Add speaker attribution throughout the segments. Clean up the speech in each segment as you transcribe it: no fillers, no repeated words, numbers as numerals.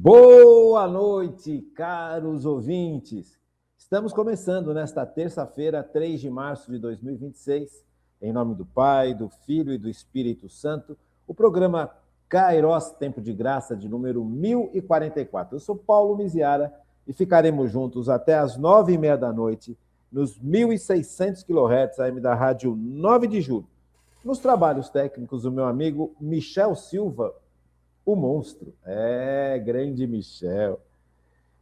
Speaker 1: Boa noite, caros ouvintes. Estamos começando nesta terça-feira, 3 de março de 2026, em nome do Pai, do Filho e do Espírito Santo, o programa Kairos Tempo de Graça, de número 1044. Eu sou Paulo Miziara e ficaremos juntos até as 9h30 da noite, nos 1.600 kHz AM da Rádio 9 de Julho. Nos trabalhos técnicos, o meu amigo Michel Silva, o monstro. Grande Michel.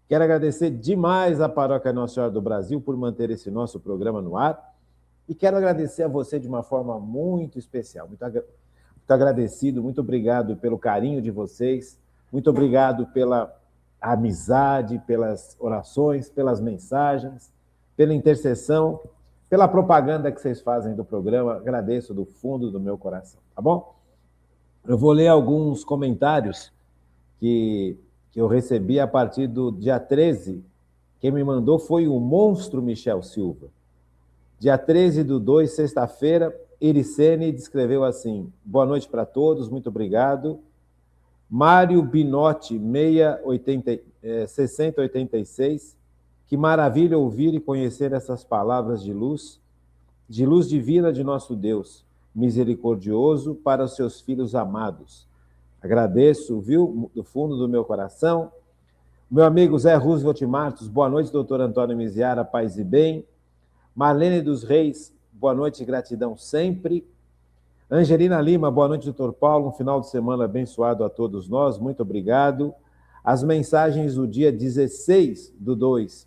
Speaker 1: Quero agradecer demais à Paróquia Nossa Senhora do Brasil por manter esse nosso programa no ar. E quero agradecer a você de uma forma muito especial. Muito agradecido, muito obrigado pelo carinho de vocês, muito obrigado pela amizade, pelas orações, pelas mensagens, pela intercessão, pela propaganda que vocês fazem do programa. Agradeço do fundo do meu coração, tá bom? Eu vou ler alguns comentários que eu recebi a partir do dia 13. Quem me mandou foi o monstro Michel Silva. Dia 13/2, sexta-feira, Iricene descreveu assim: boa noite para todos, muito obrigado. Mário Binotti, 6086, que maravilha ouvir e conhecer essas palavras de luz divina de nosso Deus, misericordioso para os seus filhos amados. Agradeço, viu, do fundo do meu coração. Meu amigo Zé Roosevelt Martos, boa noite, doutor Antônio Miziara, paz e bem. Marlene dos Reis, boa noite e gratidão sempre. Angelina Lima, boa noite, doutor Paulo, um final de semana abençoado a todos nós, muito obrigado. As mensagens do dia 16/2.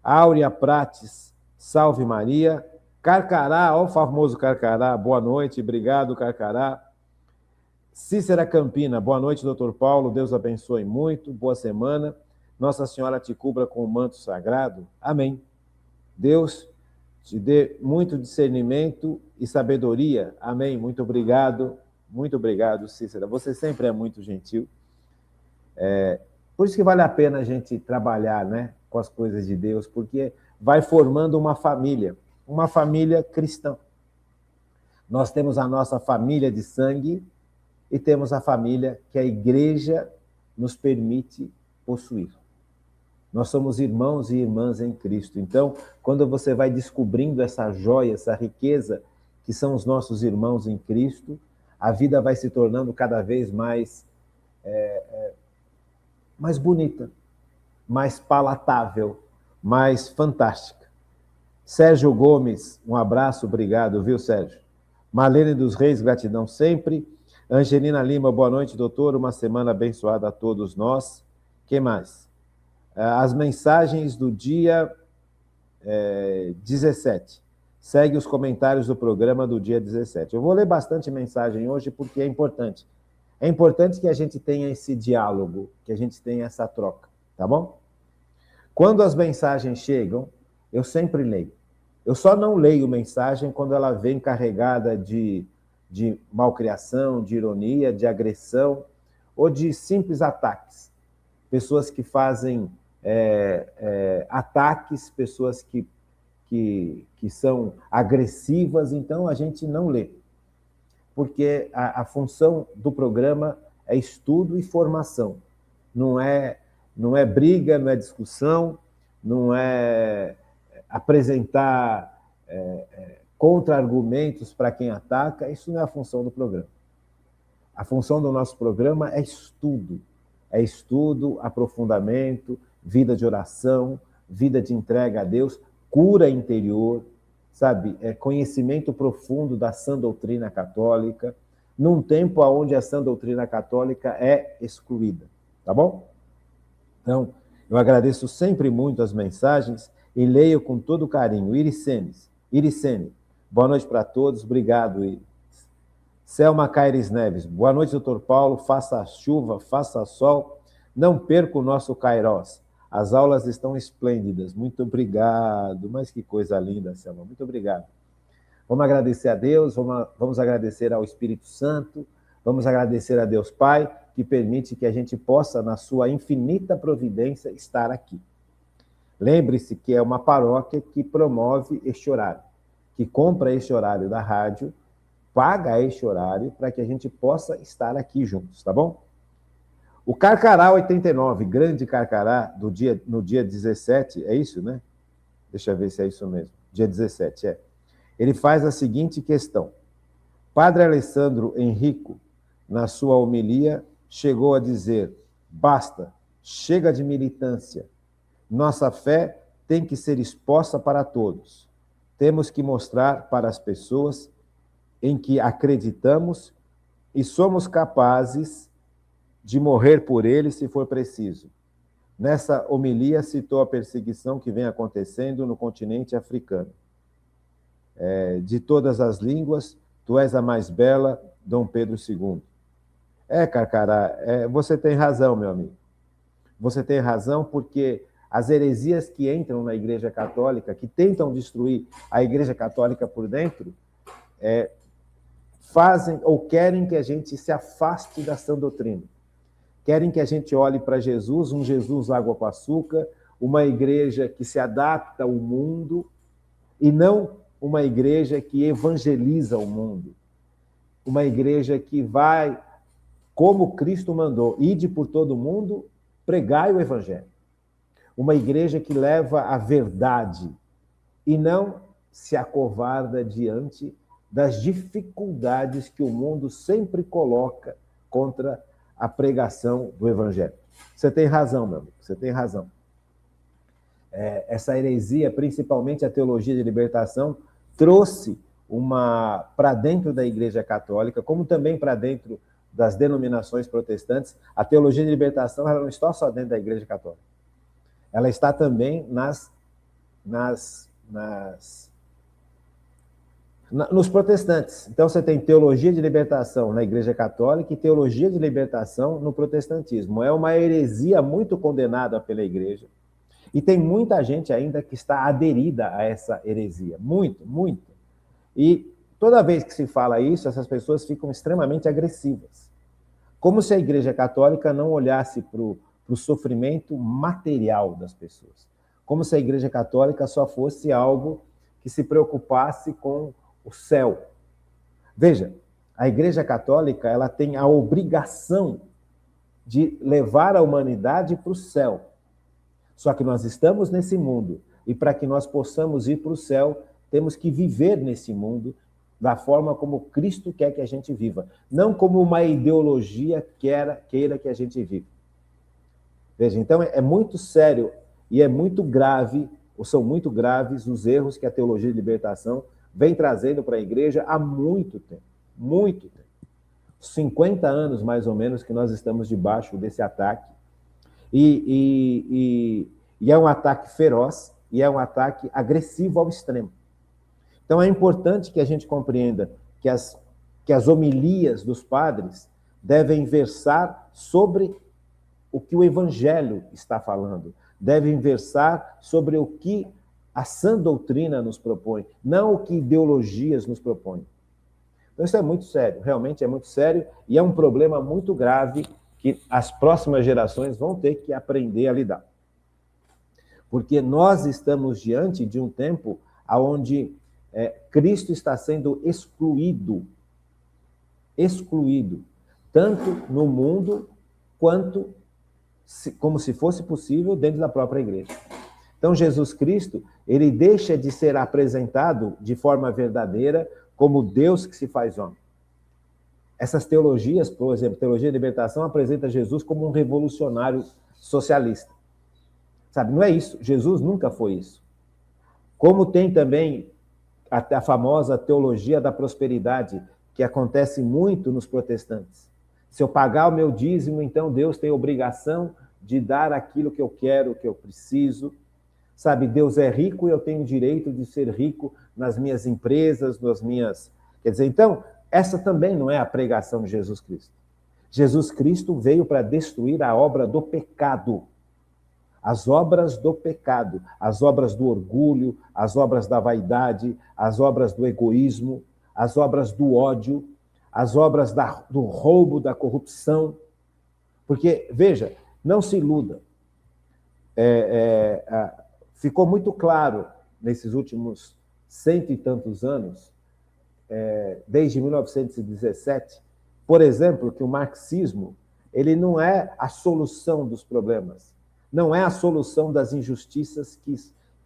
Speaker 1: Áurea Prates, salve Maria. Carcará, ó o famoso Carcará, boa noite, obrigado, Carcará. Cícera Campina, boa noite, doutor Paulo, Deus abençoe muito, boa semana. Nossa Senhora te cubra com o manto sagrado, amém. Deus te dê muito discernimento e sabedoria, amém. Muito obrigado, Cícera, você sempre é muito gentil. Por isso que vale a pena a gente trabalhar, né, com as coisas de Deus, porque vai formando uma família cristã. Nós temos a nossa família de sangue e temos a família que a igreja nos permite possuir. Nós somos irmãos e irmãs em Cristo. Então, quando você vai descobrindo essa joia, essa riqueza que são os nossos irmãos em Cristo, a vida vai se tornando cada vez mais bonita, mais palatável, mais fantástica. Sérgio Gomes, um abraço, obrigado, viu, Sérgio? Marlene dos Reis, gratidão sempre. Angelina Lima, boa noite, doutor, uma semana abençoada a todos nós. Quem mais? As mensagens do dia 17. Segue os comentários do programa do dia 17. Eu vou ler bastante mensagem hoje porque é importante. É importante que a gente tenha esse diálogo, que a gente tenha essa troca, tá bom? Quando as mensagens chegam, eu sempre leio. Eu só não leio mensagem quando ela vem carregada de malcriação, de ironia, de agressão ou de simples ataques. Pessoas que fazem ataques, pessoas que são agressivas, então a gente não lê. Porque a função do programa é estudo e formação. Não é briga, não é discussão, não é apresentar contra-argumentos para quem ataca. Isso não é a função do programa. A função do nosso programa é estudo, aprofundamento, vida de oração, vida de entrega a Deus, cura interior, sabe? Conhecimento profundo da sã doutrina católica, num tempo onde a sã doutrina católica é excluída, tá bom? Então, eu agradeço sempre muito as mensagens e leio com todo carinho. Iricene, boa noite para todos, obrigado, Iris. Selma Caires Neves, boa noite, doutor Paulo, faça chuva, faça sol, não perca o nosso Kairos. As aulas estão esplêndidas, muito obrigado. Mas que coisa linda, Selma, muito obrigado. Vamos agradecer a Deus, vamos agradecer ao Espírito Santo, vamos agradecer a Deus Pai, que permite que a gente possa, na sua infinita providência, estar aqui. Lembre-se que é uma paróquia que promove este horário, que compra este horário da rádio, paga este horário para que a gente possa estar aqui juntos, tá bom? O Carcará 89, grande Carcará, no dia 17, é isso, né? Deixa eu ver se é isso mesmo. Dia 17, é. Ele faz a seguinte questão. Padre Alessandro Henrico, na sua homilia, chegou a dizer: basta, chega de militância. Nossa fé tem que ser exposta para todos. Temos que mostrar para as pessoas em que acreditamos e somos capazes de morrer por ele se for preciso. Nessa homilia, citou a perseguição que vem acontecendo no continente africano. De todas as línguas, tu és a mais bela, Dom Pedro II. Carcará, você tem razão, meu amigo. Você tem razão, porque as heresias que entram na Igreja Católica, que tentam destruir a Igreja Católica por dentro, fazem ou querem que a gente se afaste da sã doutrina. Querem que a gente olhe para Jesus, um Jesus água com açúcar, uma igreja que se adapta ao mundo, e não uma igreja que evangeliza o mundo. Uma igreja que vai, como Cristo mandou, ide por todo mundo, pregai o evangelho. Uma igreja que leva a verdade e não se acovarda diante das dificuldades que o mundo sempre coloca contra a pregação do evangelho. Você tem razão, meu amigo, você tem razão. Essa heresia, principalmente a teologia de libertação, trouxe para dentro da Igreja Católica, como também para dentro das denominações protestantes. A teologia de libertação, ela não está só dentro da Igreja Católica. Ela está também nos protestantes. Então, você tem teologia de libertação na Igreja Católica e teologia de libertação no protestantismo. É uma heresia muito condenada pela Igreja. E tem muita gente ainda que está aderida a essa heresia. Muito, muito. E toda vez que se fala isso, essas pessoas ficam extremamente agressivas. Como se a Igreja Católica não olhasse para o sofrimento material das pessoas. Como se a Igreja Católica só fosse algo que se preocupasse com o céu. Veja, a Igreja Católica, ela tem a obrigação de levar a humanidade para o céu. Só que nós estamos nesse mundo, e para que nós possamos ir para o céu, temos que viver nesse mundo da forma como Cristo quer que a gente viva, não como uma ideologia queira que a gente viva. Veja, então é muito sério e é muito grave, ou são muito graves os erros que a teologia de libertação vem trazendo para a igreja há muito tempo. Muito tempo. 50 anos, mais ou menos, que nós estamos debaixo desse ataque. E é um ataque feroz e é um ataque agressivo ao extremo. Então é importante que a gente compreenda que as homilias dos padres devem versar sobre o que o Evangelho está falando, devem versar sobre o que a sã doutrina nos propõe, não o que ideologias nos propõem. Então isso é muito sério, realmente é muito sério, e é um problema muito grave que as próximas gerações vão ter que aprender a lidar. Porque nós estamos diante de um tempo onde Cristo está sendo excluído, tanto no mundo quanto, como se fosse possível, dentro da própria igreja. Então, Jesus Cristo, ele deixa de ser apresentado de forma verdadeira como Deus que se faz homem. Essas teologias, por exemplo, teologia de libertação, apresenta Jesus como um revolucionário socialista. Sabe, não é isso. Jesus nunca foi isso. Como tem também a famosa teologia da prosperidade, que acontece muito nos protestantes. Se eu pagar o meu dízimo, então Deus tem obrigação de dar aquilo que eu quero, que eu preciso. Sabe, Deus é rico e eu tenho o direito de ser rico nas minhas empresas, nas minhas... Quer dizer, então, essa também não é a pregação de Jesus Cristo. Jesus Cristo veio para destruir a obra do pecado. As obras do pecado, as obras do orgulho, as obras da vaidade, as obras do egoísmo, as obras do ódio, as obras do roubo, da corrupção. Porque, veja, não se iluda. Ficou muito claro nesses últimos 100 e tantos anos, desde 1917, por exemplo, que o marxismo ele não é a solução dos problemas, não é a solução das injustiças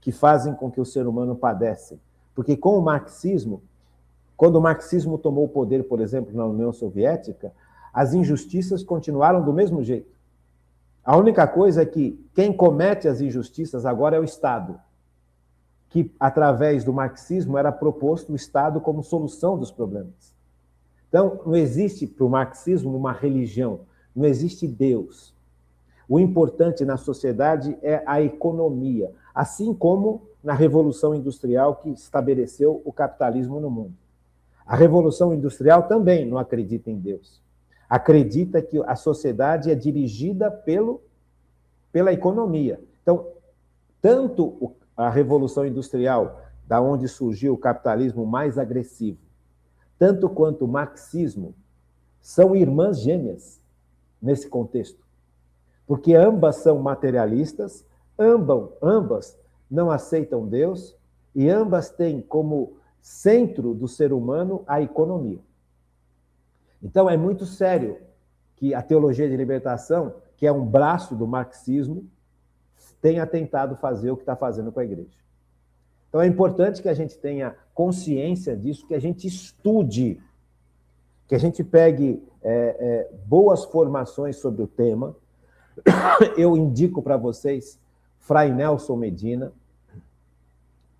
Speaker 1: que fazem com que o ser humano padece. Porque com o marxismo, quando o marxismo tomou o poder, por exemplo, na União Soviética, as injustiças continuaram do mesmo jeito. A única coisa é que quem comete as injustiças agora é o Estado, que, através do marxismo, era proposto o Estado como solução dos problemas. Então, não existe para o marxismo uma religião, não existe Deus. O importante na sociedade é a economia, assim como na Revolução Industrial que estabeleceu o capitalismo no mundo. A Revolução Industrial também não acredita em Deus. Acredita que a sociedade é dirigida pela economia. Então, tanto a Revolução Industrial, da onde surgiu o capitalismo mais agressivo, tanto quanto o marxismo, são irmãs gêmeas nesse contexto. Porque ambas são materialistas, ambas não aceitam Deus e ambas têm como centro do ser humano a economia. Então, é muito sério que a teologia de libertação, que é um braço do marxismo, tenha tentado fazer o que está fazendo com a igreja. Então, é importante que a gente tenha consciência disso, que a gente estude, que a gente pegue boas formações sobre o tema. Eu indico para vocês Fray Nelson Medina,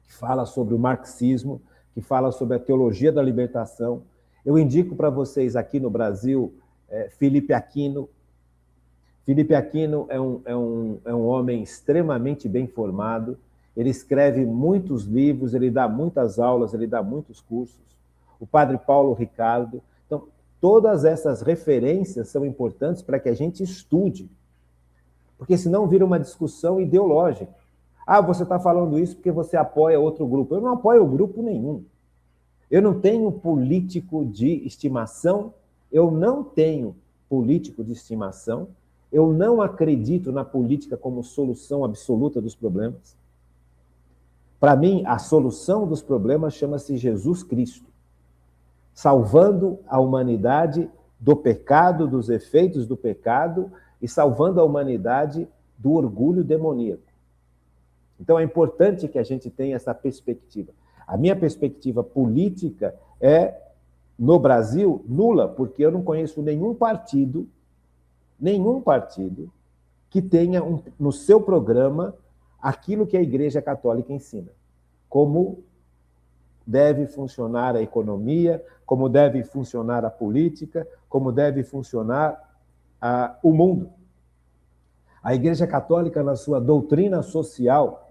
Speaker 1: que fala sobre o marxismo, que fala sobre a teologia da libertação. Eu indico para vocês aqui no Brasil Felipe Aquino. Felipe Aquino é um homem extremamente bem formado, ele escreve muitos livros, ele dá muitas aulas, ele dá muitos cursos. O padre Paulo Ricardo. Então, todas essas referências são importantes para que a gente estude, porque senão vira uma discussão ideológica. Ah, você está falando isso porque você apoia outro grupo. Eu não apoio grupo nenhum. Eu não tenho político de estimação, eu não tenho político de estimação, eu não acredito na política como solução absoluta dos problemas. Para mim, a solução dos problemas chama-se Jesus Cristo, salvando a humanidade do pecado, dos efeitos do pecado e salvando a humanidade do orgulho demoníaco. Então, é importante que a gente tenha essa perspectiva. A minha perspectiva política é, no Brasil, nula, porque eu não conheço nenhum partido que tenha no seu programa aquilo que a Igreja Católica ensina. Como deve funcionar a economia, como deve funcionar a política, como deve funcionar o mundo. A Igreja Católica, na sua doutrina social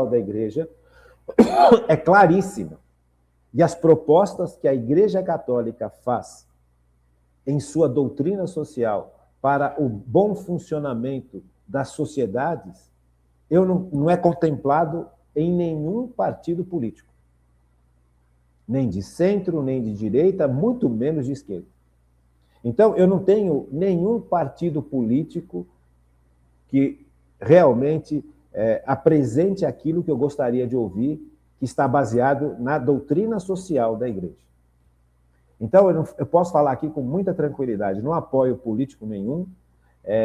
Speaker 1: da Igreja, é claríssima. E as propostas que a Igreja Católica faz em sua doutrina social para o bom funcionamento das sociedades, não é contemplado em nenhum partido político. Nem de centro, nem de direita, muito menos de esquerda. Então, eu não tenho nenhum partido político que realmente apresente aquilo que eu gostaria de ouvir, que está baseado na doutrina social da Igreja. Então, eu posso falar aqui com muita tranquilidade, não apoio político nenhum,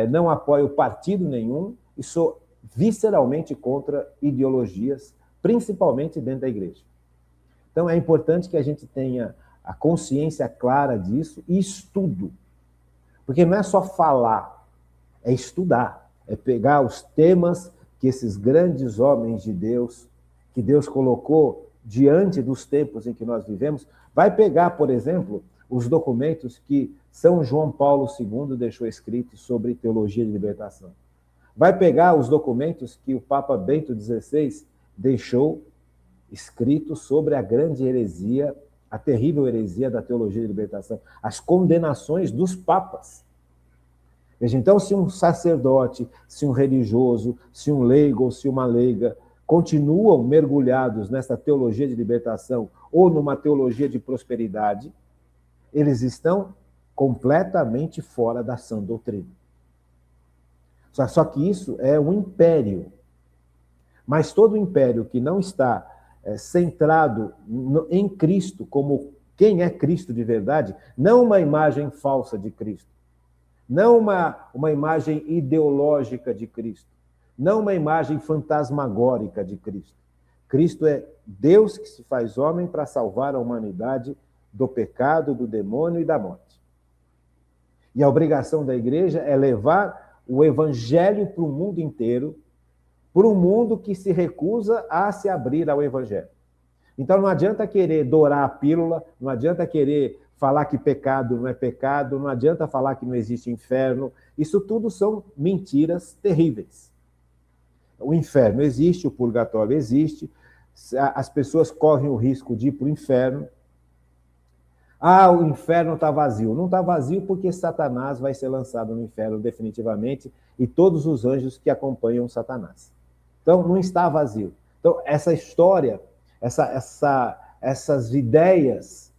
Speaker 1: não apoio partido nenhum e sou visceralmente contra ideologias, principalmente dentro da Igreja. Então, é importante que a gente tenha a consciência clara disso e estudo. Porque não é só falar, é estudar, é pegar os temas que esses grandes homens de Deus, que Deus colocou diante dos tempos em que nós vivemos, vai pegar, por exemplo, os documentos que São João Paulo II deixou escritos sobre teologia de libertação. Vai pegar os documentos que o Papa Bento XVI deixou escritos sobre a grande heresia, a terrível heresia da teologia de libertação, as condenações dos papas. Veja, então, se um sacerdote, se um religioso, se um leigo ou se uma leiga continuam mergulhados nessa teologia de libertação ou numa teologia de prosperidade, eles estão completamente fora da sã doutrina. Só que isso é um império. Mas todo império que não está centrado em Cristo como quem é Cristo de verdade, não uma imagem falsa de Cristo, não uma imagem ideológica de Cristo, não uma imagem fantasmagórica de Cristo. Cristo é Deus que se faz homem para salvar a humanidade do pecado, do demônio e da morte. E a obrigação da igreja é levar o evangelho para o mundo inteiro, para um mundo que se recusa a se abrir ao evangelho. Então não adianta querer dourar a pílula, não adianta querer falar que pecado não é pecado, não adianta falar que não existe inferno. Isso tudo são mentiras terríveis. O inferno existe, o purgatório existe, as pessoas correm o risco de ir para o inferno. Ah, o inferno está vazio. Não está vazio porque Satanás vai ser lançado no inferno definitivamente e todos os anjos que acompanham Satanás. Então, não está vazio. Então, essa história, essas ideias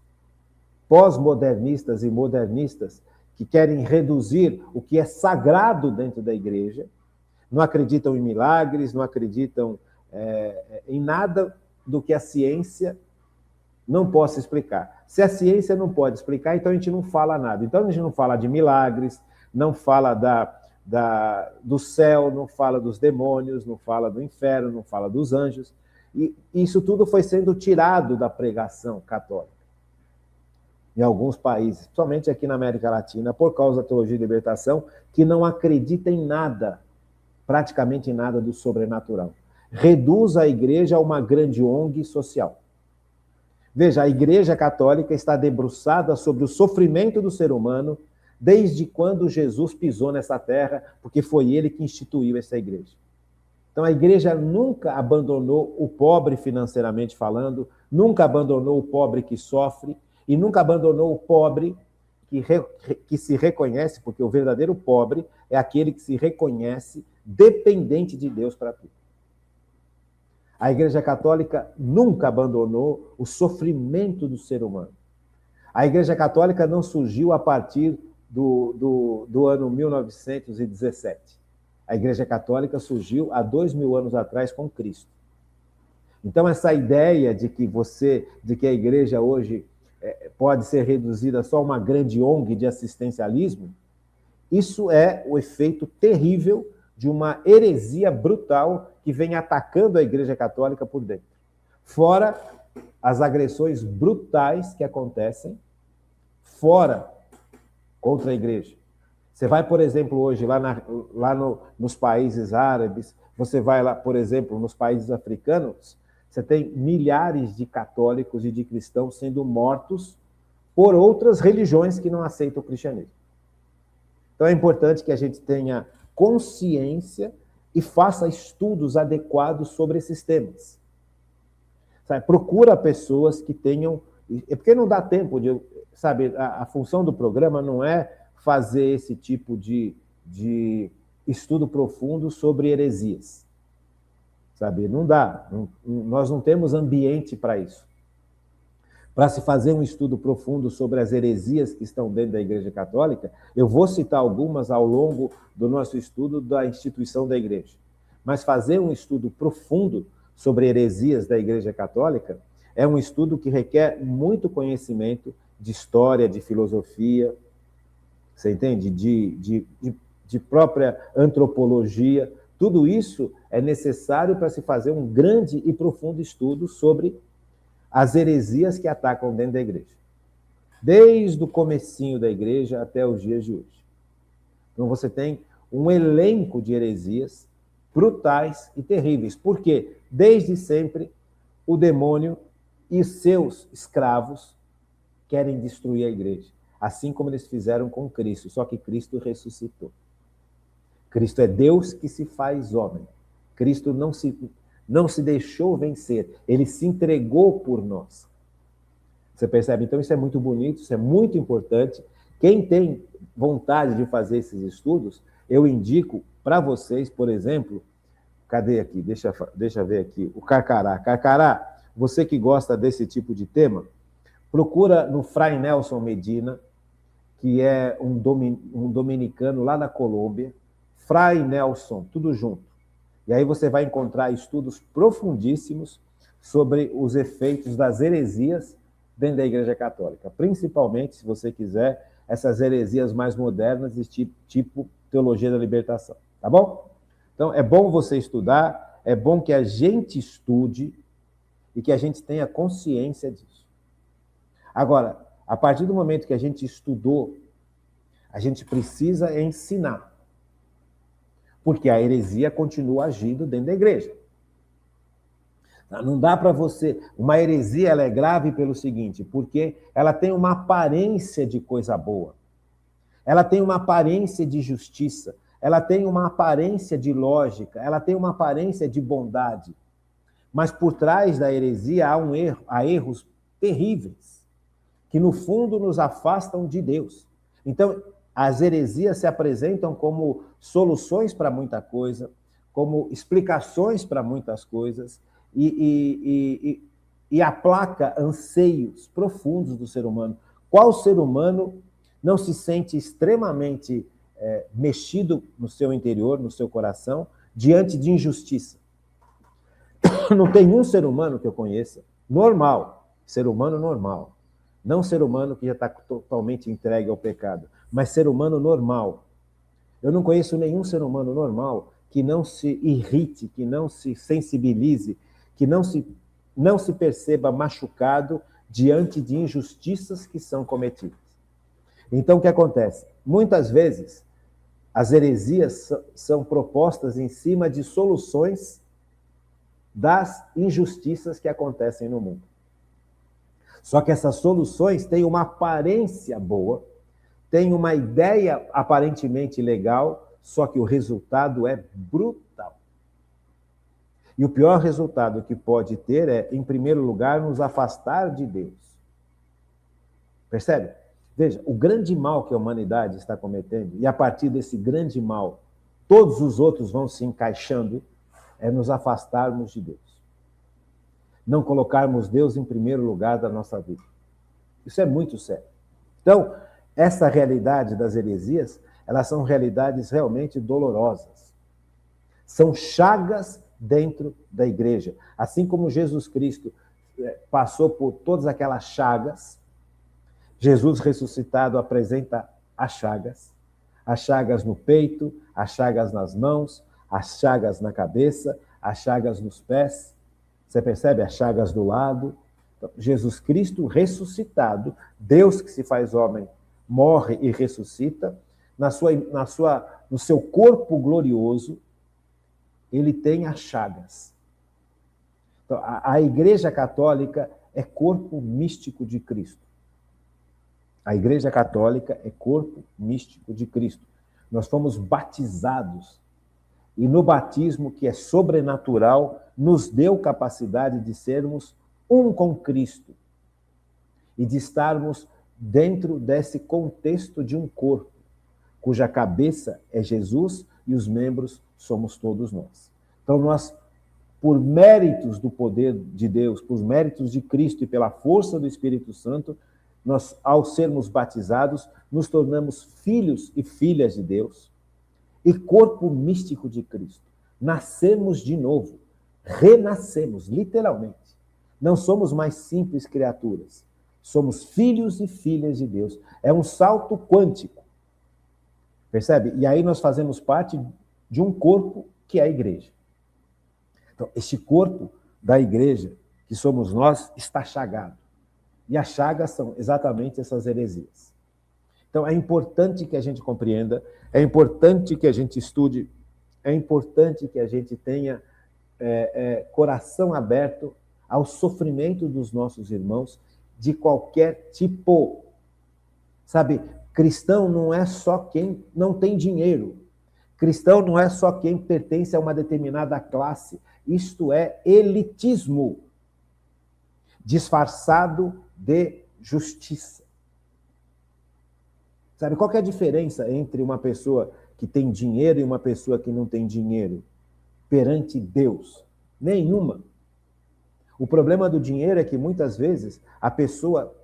Speaker 1: pós-modernistas e modernistas que querem reduzir o que é sagrado dentro da igreja, não acreditam em milagres, não acreditam em nada do que a ciência não possa explicar. Se a ciência não pode explicar, então a gente não fala nada. Então a gente não fala de milagres, não fala do céu, não fala dos demônios, não fala do inferno, não fala dos anjos. E isso tudo foi sendo tirado da pregação católica em alguns países, principalmente aqui na América Latina, por causa da teologia de libertação, que não acredita em nada, praticamente em nada do sobrenatural. Reduz a igreja a uma grande ONG social. Veja, a Igreja Católica está debruçada sobre o sofrimento do ser humano desde quando Jesus pisou nessa terra, porque foi ele que instituiu essa igreja. Então, a igreja nunca abandonou o pobre financeiramente falando, nunca abandonou o pobre que sofre, e nunca abandonou o pobre que se reconhece, porque o verdadeiro pobre é aquele que se reconhece dependente de Deus para tudo. A Igreja Católica nunca abandonou o sofrimento do ser humano. A Igreja Católica não surgiu a partir do ano 1917. A Igreja Católica surgiu há 2000 anos atrás com Cristo. Então, essa ideia de que a igreja hoje pode ser reduzida só a uma grande ONG de assistencialismo, isso é o efeito terrível de uma heresia brutal que vem atacando a Igreja Católica por dentro. Fora as agressões brutais que acontecem fora contra a igreja. Você vai, por exemplo, hoje nos países árabes, você vai lá, por exemplo, nos países africanos, você tem milhares de católicos e de cristãos sendo mortos por outras religiões que não aceitam o cristianismo. Então é importante que a gente tenha consciência e faça estudos adequados sobre esses temas. Sabe? Procura pessoas que tenham... É porque não dá tempo de... Sabe, a função do programa não é fazer esse tipo de estudo profundo sobre heresias. Sabe? Não dá. Nós não temos ambiente para isso. Para se fazer um estudo profundo sobre as heresias que estão dentro da Igreja Católica, eu vou citar algumas ao longo do nosso estudo da instituição da Igreja. Mas fazer um estudo profundo sobre heresias da Igreja Católica é um estudo que requer muito conhecimento de história, de filosofia, você entende? De própria antropologia. Tudo isso é necessário para se fazer um grande e profundo estudo sobre as heresias que atacam dentro da igreja. Desde o comecinho da igreja até os dias de hoje. Então você tem um elenco de heresias brutais e terríveis. Por quê? Desde sempre, o demônio e seus escravos querem destruir a igreja. Assim como eles fizeram com Cristo, só que Cristo ressuscitou. Cristo é Deus que se faz homem. Cristo não se deixou vencer, ele se entregou por nós. Você percebe? Então isso é muito bonito, isso é muito importante. Quem tem vontade de fazer esses estudos, eu indico para vocês, por exemplo, cadê aqui? Deixa eu ver aqui, o Carcará. Carcará, você que gosta desse tipo de tema, procura no Fray Nelson Medina, que é um dominicano lá na Colômbia, Fray Nelson, tudo junto. E aí você vai encontrar estudos profundíssimos sobre os efeitos das heresias dentro da Igreja Católica, principalmente, se você quiser, essas heresias mais modernas, tipo teologia da libertação, tá bom? Então, é bom você estudar, é bom que a gente estude e que a gente tenha consciência disso. Agora, a partir do momento que a gente estudou, a gente precisa ensinar, porque a heresia continua agindo dentro da igreja. Não dá para você... Uma heresia ela é grave pelo seguinte, porque ela tem uma aparência de coisa boa, ela tem uma aparência de justiça, ela tem uma aparência de lógica, ela tem uma aparência de bondade, mas por trás da heresia há erros terríveis, que no fundo nos afastam de Deus. Então, as heresias se apresentam como soluções para muita coisa, como explicações para muitas coisas, e aplaca anseios profundos do ser humano. Qual ser humano não se sente extremamente mexido no seu interior, no seu coração, diante de injustiça? Não tem um ser humano que eu conheça, normal, ser humano normal, não ser humano que já está totalmente entregue ao pecado, mas ser humano normal. Eu não conheço nenhum ser humano normal que não se irrite, que não se sensibilize, que não se perceba machucado diante de injustiças que são cometidas. Então, o que acontece? Muitas vezes, as heresias são propostas em cima de soluções das injustiças que acontecem no mundo. Só que essas soluções têm uma aparência boa, têm uma ideia aparentemente legal, só que o resultado é brutal. E o pior resultado que pode ter é, em primeiro lugar, nos afastar de Deus. Percebe? Veja, o grande mal que a humanidade está cometendo, e a partir desse grande mal, todos os outros vão se encaixando, é nos afastarmos de Deus. Não colocarmos Deus em primeiro lugar da nossa vida. Isso é muito sério. Então, essa realidade das heresias, elas são realidades realmente dolorosas. São chagas dentro da igreja. Assim como Jesus Cristo passou por todas aquelas chagas, Jesus ressuscitado apresenta as chagas no peito, as chagas nas mãos, as chagas na cabeça, as chagas nos pés. Você percebe? As chagas do lado. Então, Jesus Cristo ressuscitado, Deus que se faz homem, morre e ressuscita, no seu corpo glorioso, ele tem as chagas. Então, a Igreja Católica é corpo místico de Cristo. A Igreja Católica é corpo místico de Cristo. Nós fomos batizados. E no batismo, que é sobrenatural, nos deu capacidade de sermos um com Cristo. E de estarmos dentro desse contexto de um corpo, cuja cabeça é Jesus e os membros somos todos nós. Então nós, por méritos do poder de Deus, por méritos de Cristo e pela força do Espírito Santo, nós, ao sermos batizados, nos tornamos filhos e filhas de Deus e corpo místico de Cristo. Nascemos de novo, renascemos, literalmente. Não somos mais simples criaturas, somos filhos e filhas de Deus. É um salto quântico, percebe? E aí nós fazemos parte de um corpo que é a igreja. Então, este corpo da igreja, que somos nós, está chagado. E as chagas são exatamente essas heresias. Então, é importante que a gente compreenda, é importante que a gente estude, é importante que a gente tenha coração aberto ao sofrimento dos nossos irmãos de qualquer tipo. Sabe, cristão não é só quem não tem dinheiro. Cristão não é só quem pertence a uma determinada classe. Isto é elitismo disfarçado de justiça. Sabe, qual que é a diferença entre uma pessoa que tem dinheiro e uma pessoa que não tem dinheiro perante Deus? Nenhuma. O problema do dinheiro é que muitas vezes a pessoa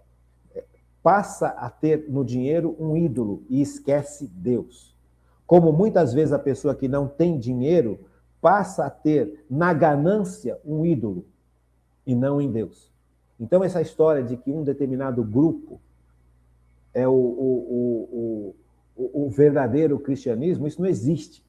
Speaker 1: passa a ter no dinheiro um ídolo e esquece Deus. Como muitas vezes a pessoa que não tem dinheiro passa a ter na ganância um ídolo e não em Deus. Então, essa história de que um determinado grupo é o verdadeiro cristianismo, isso não existe.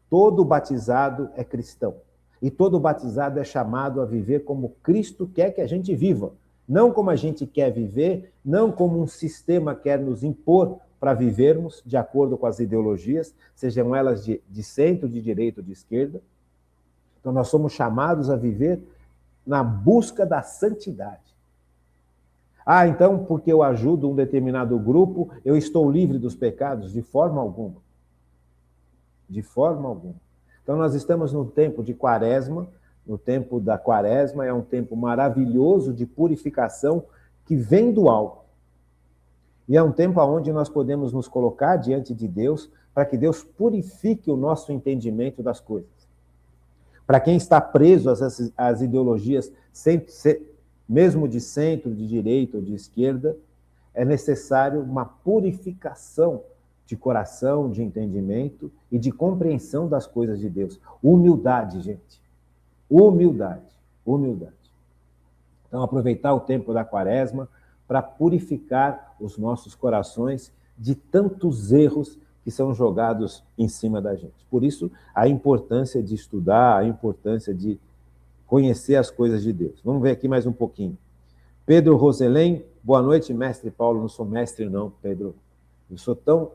Speaker 1: Todo batizado é cristão. E todo batizado é chamado a viver como Cristo quer que a gente viva. Não como a gente quer viver, não como um sistema quer nos impor para vivermos de acordo com as ideologias, sejam elas de centro, de direita ou de esquerda. Então, nós somos chamados a viver na busca da santidade. Ah, então, porque eu ajudo um determinado grupo, eu estou livre dos pecados? De forma alguma. De forma alguma. Então, nós estamos no tempo de Quaresma. No tempo da Quaresma é um tempo maravilhoso de purificação que vem do alto. E é um tempo onde nós podemos nos colocar diante de Deus para que Deus purifique o nosso entendimento das coisas. Para quem está preso às ideologias, mesmo de centro, de direita ou de esquerda, é necessário uma purificação de coração, de entendimento e de compreensão das coisas de Deus. Humildade, gente. Humildade. Humildade. Então, aproveitar o tempo da Quaresma para purificar os nossos corações de tantos erros que são jogados em cima da gente. Por isso, a importância de estudar, a importância de conhecer as coisas de Deus. Vamos ver aqui mais um pouquinho. Pedro Roselém, boa noite, mestre Paulo. Não sou mestre não, Pedro. Eu sou tão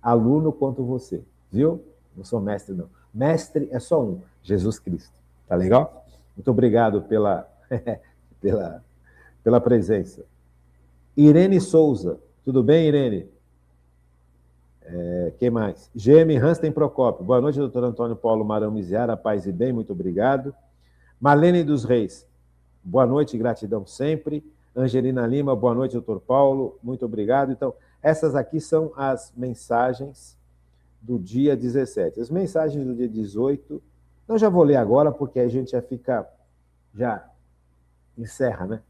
Speaker 1: aluno quanto você, viu? Não sou mestre não. Mestre é só um, Jesus Cristo. Tá legal? Muito obrigado pela presença. Irene Souza. Tudo bem, Irene? Quem mais? GM Hansten Procópio. Boa noite, doutor Antônio Paulo Marão Miziara. Paz e bem, muito obrigado. Marlene dos Reis. Boa noite, gratidão sempre. Angelina Lima. Boa noite, doutor Paulo. Muito obrigado. Então, essas aqui são as mensagens do dia 17. As mensagens do dia 18, eu já vou ler agora, porque a gente já encerra, né?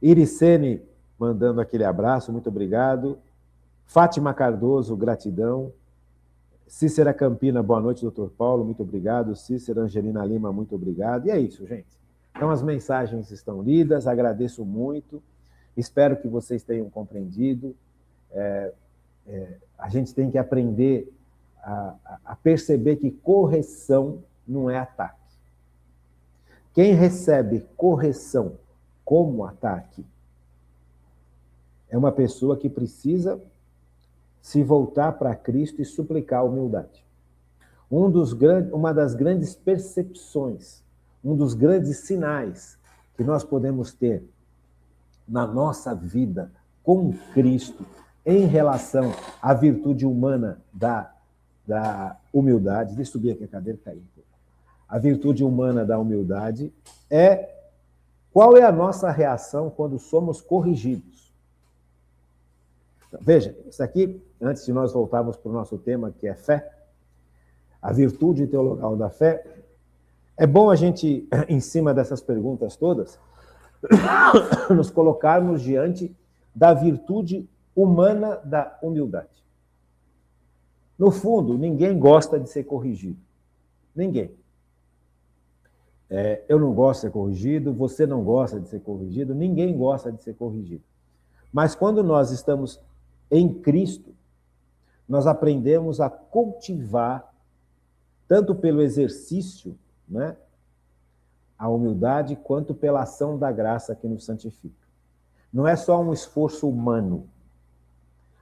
Speaker 1: Iricene mandando aquele abraço, muito obrigado. Fátima Cardoso, gratidão. Cícera Campina, boa noite, doutor Paulo, muito obrigado. Cícera Angelina Lima, muito obrigado. E é isso, gente. Então, as mensagens estão lidas, agradeço muito. Espero que vocês tenham compreendido. A gente tem que aprender a perceber que correção não é ataque. Quem recebe correção como ataque é uma pessoa que precisa se voltar para Cristo e suplicar humildade. Uma das grandes percepções, um dos grandes sinais que nós podemos ter na nossa vida com Cristo em relação à virtude humana da humildade. Deixa eu subir aqui a cadeira, caiu um pouco. A virtude humana da humildade é qual é a nossa reação quando somos corrigidos. Então, veja, isso aqui, antes de nós voltarmos para o nosso tema, que é fé, a virtude teologal da fé, é bom a gente, em cima dessas perguntas todas, nos colocarmos diante da virtude humana da humildade. No fundo, ninguém gosta de ser corrigido. Ninguém. Eu não gosto de ser corrigido, você não gosta de ser corrigido, ninguém gosta de ser corrigido. Mas quando nós estamos em Cristo, nós aprendemos a cultivar, tanto pelo exercício, né, a humildade, quanto pela ação da graça que nos santifica. Não é só um esforço humano.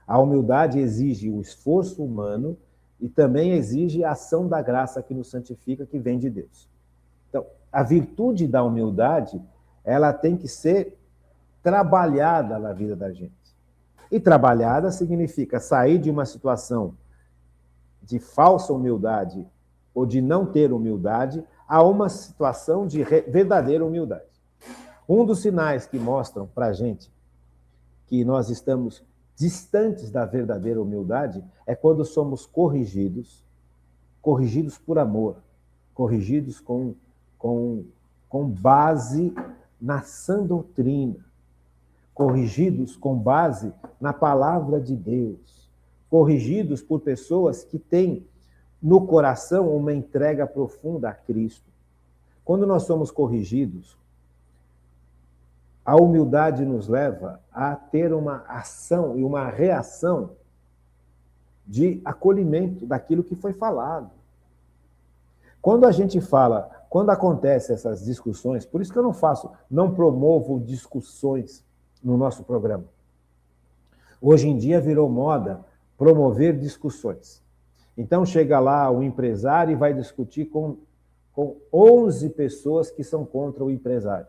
Speaker 1: A humildade exige o esforço humano e também exige a ação da graça que nos santifica, que vem de Deus. Então, a virtude da humildade, ela tem que ser trabalhada na vida da gente. E trabalhada significa sair de uma situação de falsa humildade ou de não ter humildade a uma situação de verdadeira humildade. Um dos sinais que mostram para a gente que nós estamos distantes da verdadeira humildade é quando somos corrigidos por amor, corrigidos com base na sã doutrina, corrigidos com base na palavra de Deus, corrigidos por pessoas que têm no coração uma entrega profunda a Cristo. Quando nós somos corrigidos A humildade nos leva a ter uma ação e uma reação de acolhimento daquilo que foi falado. Quando a gente fala, quando acontecem essas discussões, por isso que eu não promovo discussões no nosso programa. Hoje em dia virou moda promover discussões. Então chega lá o empresário e vai discutir com 11 pessoas que são contra o empresário.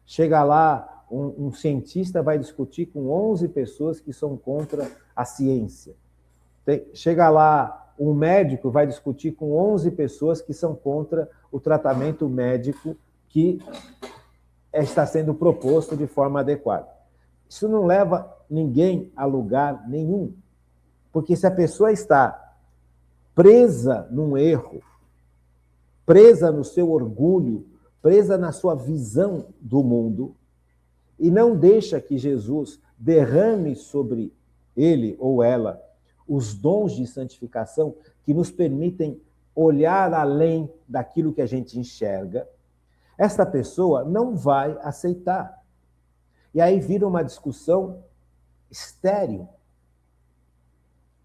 Speaker 1: Chega lá um cientista vai discutir com 11 pessoas que são contra a ciência. Chega lá um médico vai discutir com 11 pessoas que são contra o tratamento médico que está sendo proposto de forma adequada. Isso não leva ninguém a lugar nenhum. Porque se a pessoa está presa num erro, presa no seu orgulho, presa na sua visão do mundo, e não deixa que Jesus derrame sobre ele ou ela os dons de santificação que nos permitem olhar além daquilo que a gente enxerga, essa pessoa não vai aceitar. E aí vira uma discussão estéril.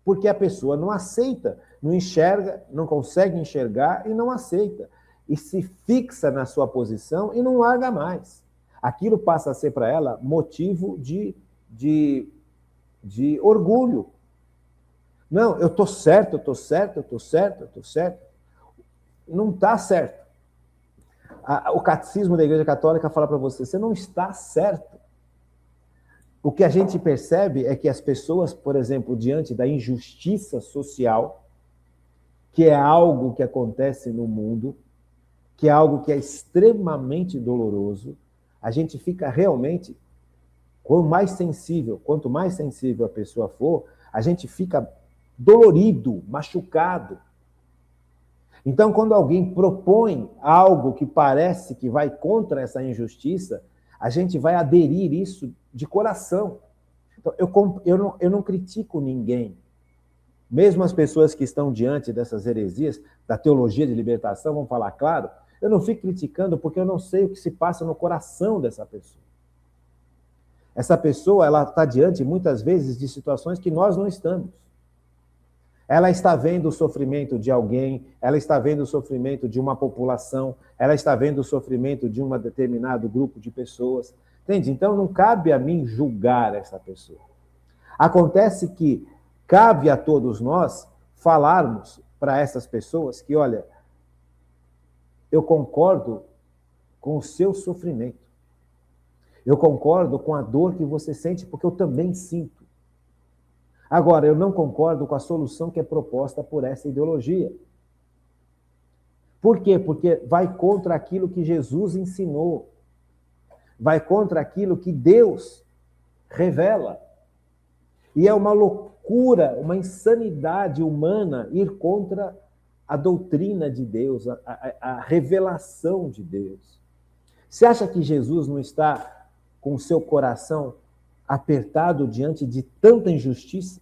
Speaker 1: Porque a pessoa não aceita, não enxerga, não consegue enxergar e não aceita. E se fixa na sua posição e não larga mais. Aquilo passa a ser para ela motivo de orgulho. Não, eu estou certo, eu estou certo, eu estou certo, eu estou certo. Não está certo. O catecismo da Igreja Católica fala para você não está certo. O que a gente percebe é que as pessoas, por exemplo, diante da injustiça social, que é algo que acontece no mundo, que é algo que é extremamente doloroso, a gente fica realmente, quanto mais sensível a pessoa for, a gente fica dolorido, machucado. Então, quando alguém propõe algo que parece que vai contra essa injustiça, a gente vai aderir isso de coração. Então, eu não critico ninguém. Mesmo as pessoas que estão diante dessas heresias, da teologia de libertação, vão falar claro, eu não fico criticando porque eu não sei o que se passa no coração dessa pessoa. Essa pessoa, ela está diante, muitas vezes, de situações que nós não estamos. Ela está vendo o sofrimento de alguém, ela está vendo o sofrimento de uma população, ela está vendo o sofrimento de um determinado grupo de pessoas. Entende? Então, não cabe a mim julgar essa pessoa. Acontece que cabe a todos nós falarmos para essas pessoas que, olha, eu concordo com o seu sofrimento. Eu concordo com a dor que você sente, porque eu também sinto. Agora, eu não concordo com a solução que é proposta por essa ideologia. Por quê? Porque vai contra aquilo que Jesus ensinou. Vai contra aquilo que Deus revela. E é uma loucura, uma insanidade humana ir contra a doutrina de Deus, a revelação de Deus. Você acha que Jesus não está com o seu coração apertado diante de tanta injustiça?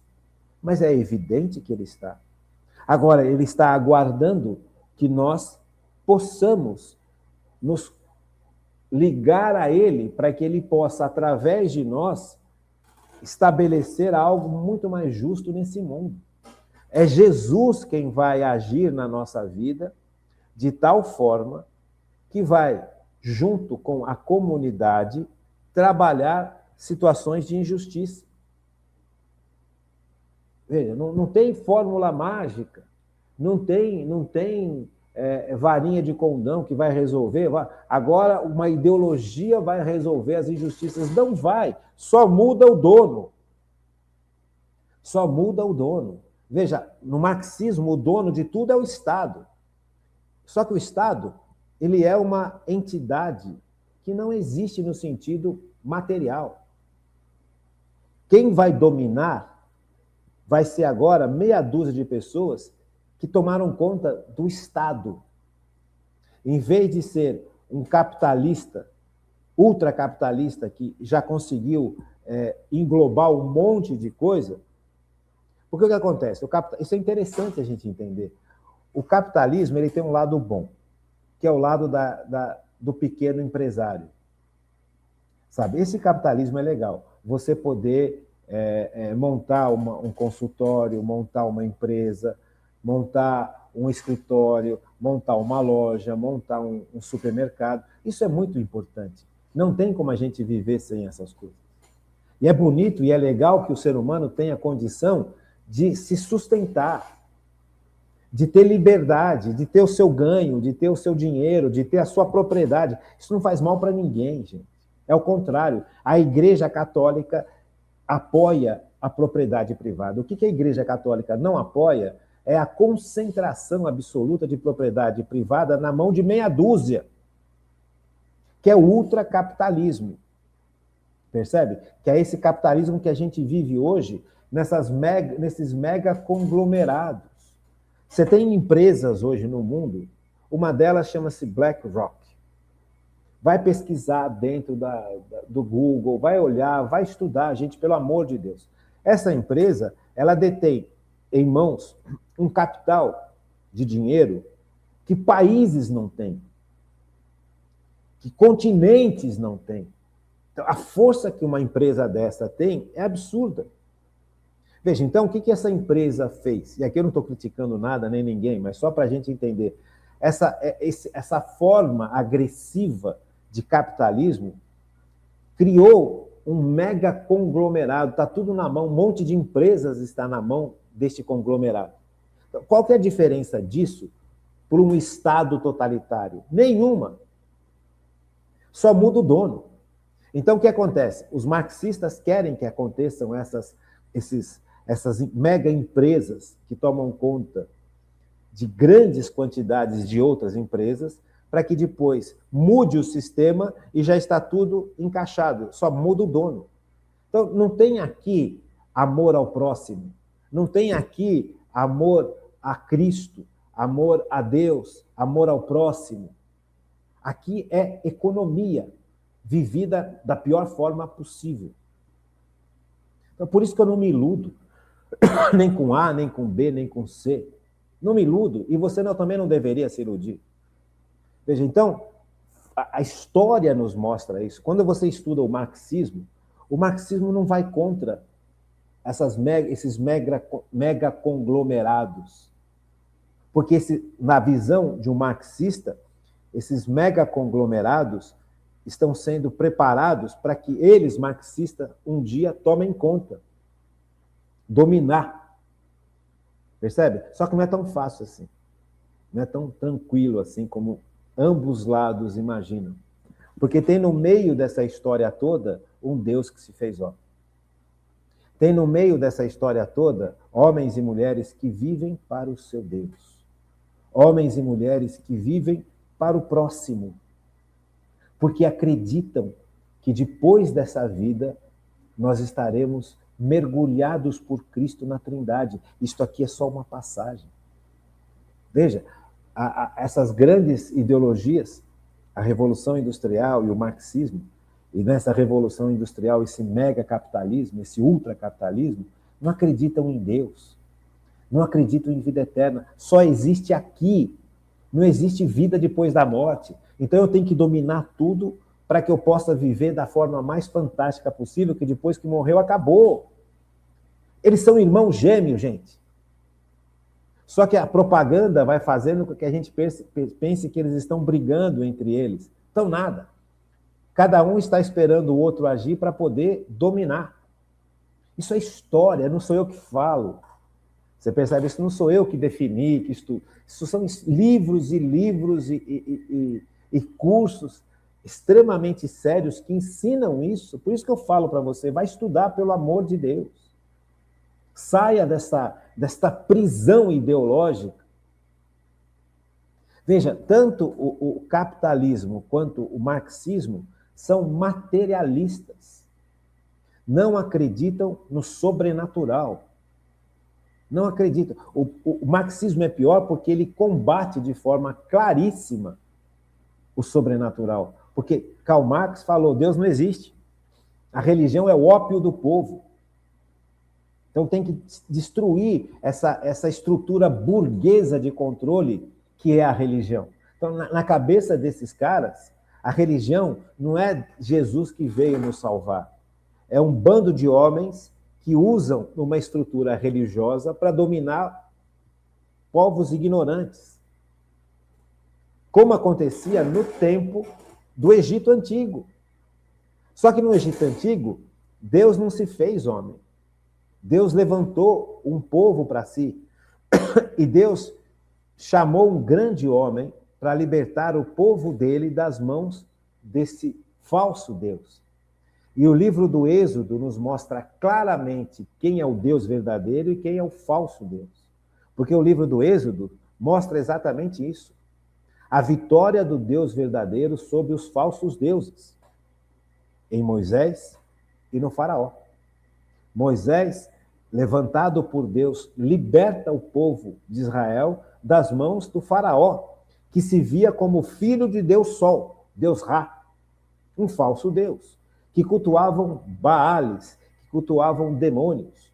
Speaker 1: Mas é evidente que ele está. Agora, ele está aguardando que nós possamos nos ligar a ele para que ele possa, através de nós, estabelecer algo muito mais justo nesse mundo. É Jesus quem vai agir na nossa vida de tal forma que vai, junto com a comunidade, trabalhar situações de injustiça. Veja, não tem fórmula mágica, não tem varinha de condão que vai resolver. Agora, uma ideologia vai resolver as injustiças. Não vai, só muda o dono. Só muda o dono. Veja, no marxismo, o dono de tudo é o Estado. Só que o Estado, ele é uma entidade que não existe no sentido material. Quem vai dominar vai ser agora meia dúzia de pessoas que tomaram conta do Estado. Em vez de ser um capitalista, ultracapitalista, que já conseguiu englobar um monte de coisa, porque o que acontece? Isso é interessante a gente entender. O capitalismo ele tem um lado bom, que é o lado do pequeno empresário. Sabe, esse capitalismo é legal. Você poder montar um consultório, montar uma empresa, montar um escritório, montar uma loja, montar um supermercado. Isso é muito importante. Não tem como a gente viver sem essas coisas. E é bonito e é legal que o ser humano tenha condição de se sustentar, de ter liberdade, de ter o seu ganho, de ter o seu dinheiro, de ter a sua propriedade. Isso não faz mal para ninguém, gente. É o contrário. A Igreja Católica apoia a propriedade privada. O que a Igreja Católica não apoia é a concentração absoluta de propriedade privada na mão de meia dúzia, que é o ultracapitalismo. Percebe? Que é esse capitalismo que a gente vive hoje nesses mega conglomerados. Você tem empresas hoje no mundo, uma delas chama-se BlackRock. Vai pesquisar dentro do Google, vai olhar, vai estudar, gente, pelo amor de Deus. Essa empresa, ela detém em mãos um capital de dinheiro que países não têm, que continentes não têm. Então, a força que uma empresa dessa tem é absurda. Veja, então, o que essa empresa fez? E aqui eu não estou criticando nada, nem ninguém, mas só para a gente entender. Essa forma agressiva de capitalismo criou um mega conglomerado, está tudo na mão, um monte de empresas está na mão deste conglomerado. Então, qual que é a diferença disso para um Estado totalitário? Nenhuma. Só muda o dono. Então, o que acontece? Os marxistas querem que aconteçam essas mega empresas que tomam conta de grandes quantidades de outras empresas, para que depois mude o sistema e já está tudo encaixado, só muda o dono. Então, não tem aqui amor ao próximo, não tem aqui amor a Cristo, amor a Deus, amor ao próximo. Aqui é economia, vivida da pior forma possível. Então, por isso que eu não me iludo, nem com A, nem com B, nem com C. Não me iludo, e você também não deveria se iludir. Veja, então, a história nos mostra isso. Quando você estuda o marxismo não vai contra esses mega conglomerados. Porque na visão de um marxista, esses mega conglomerados estão sendo preparados para que eles, marxistas, um dia tomem conta, dominar. Percebe? Só que não é tão fácil assim. Não é tão tranquilo assim como ambos lados imaginam. Porque tem no meio dessa história toda um Deus que se fez homem. Tem no meio dessa história toda homens e mulheres que vivem para o seu Deus. Homens e mulheres que vivem para o próximo. Porque acreditam que depois dessa vida nós estaremos mergulhados por Cristo na Trindade. Isto aqui é só uma passagem. Veja, essas grandes ideologias, a Revolução Industrial e o marxismo, e nessa Revolução Industrial, esse mega-capitalismo, esse ultracapitalismo, não acreditam em Deus, não acreditam em vida eterna. Só existe aqui, não existe vida depois da morte. Então eu tenho que dominar tudo para que eu possa viver da forma mais fantástica possível, que depois que morreu, acabou. Eles são irmãos gêmeos, gente. Só que a propaganda vai fazendo com que a gente pense que eles estão brigando entre eles. Então, nada. Cada um está esperando o outro agir para poder dominar. Isso é história, não sou eu que falo. Você percebe? Isso não sou eu que defini, que isso são livros e livros e cursos extremamente sérios que ensinam isso. Por isso que eu falo para você, vai estudar, pelo amor de Deus. Saia desta prisão ideológica. Veja, tanto o capitalismo quanto o marxismo são materialistas. Não acreditam no sobrenatural. Não acreditam. O marxismo é pior porque ele combate de forma claríssima o sobrenatural. Porque Karl Marx falou, Deus não existe. A religião é o ópio do povo. Então tem que destruir essa estrutura burguesa de controle que é a religião. Então, na cabeça desses caras, A religião não é Jesus que veio nos salvar. É um bando de homens que usam uma estrutura religiosa para dominar povos ignorantes. Como acontecia no tempo do Egito Antigo. Só que no Egito Antigo, Deus não se fez homem. Deus levantou um povo para si. E Deus chamou um grande homem para libertar o povo dele das mãos desse falso Deus. E o livro do Êxodo nos mostra claramente quem é o Deus verdadeiro e quem é o falso Deus. Porque o livro do Êxodo mostra exatamente isso. A vitória do Deus verdadeiro sobre os falsos deuses. Em Moisés e no faraó. Moisés, levantado por Deus, liberta o povo de Israel das mãos do faraó, que se via como filho de Deus Sol, Deus Ra, um falso Deus, que cultuavam Baales, que cultuavam demônios.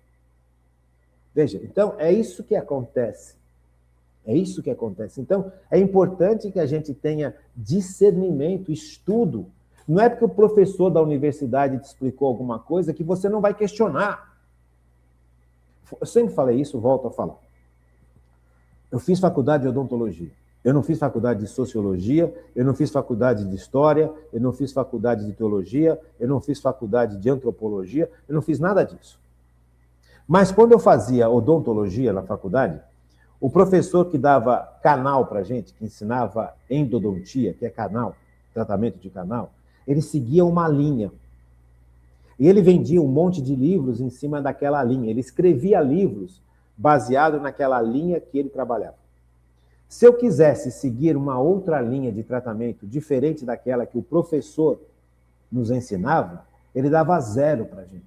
Speaker 1: Veja, então é isso que acontece. É isso que acontece. Então, é importante que a gente tenha discernimento, estudo. Não é porque o professor da universidade te explicou alguma coisa que você não vai questionar. Eu sempre falei isso, volto a falar. Eu fiz faculdade de odontologia. Eu não fiz faculdade de sociologia, eu não fiz faculdade de história, eu não fiz faculdade de teologia, eu não fiz faculdade de antropologia, eu não fiz nada disso. Mas quando eu fazia odontologia na faculdade, o professor que dava canal para a gente, que ensinava endodontia, que é canal, tratamento de canal, ele seguia uma linha. E ele vendia um monte de livros em cima daquela linha. Ele escrevia livros baseado naquela linha que ele trabalhava. Se eu quisesse seguir uma outra linha de tratamento diferente daquela que o professor nos ensinava, ele dava 0 para a gente.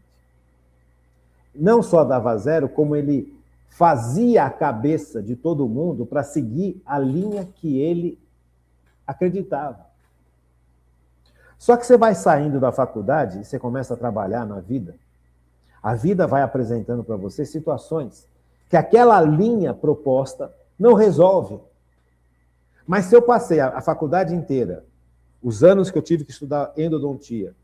Speaker 1: Não só dava 0, como ele fazia a cabeça de todo mundo para seguir a linha que ele acreditava. Só que você vai saindo da faculdade e você começa a trabalhar na vida. A vida vai apresentando para você situações que aquela linha proposta não resolve. Mas se eu passei a faculdade inteira, os anos que eu tive que estudar endodontia,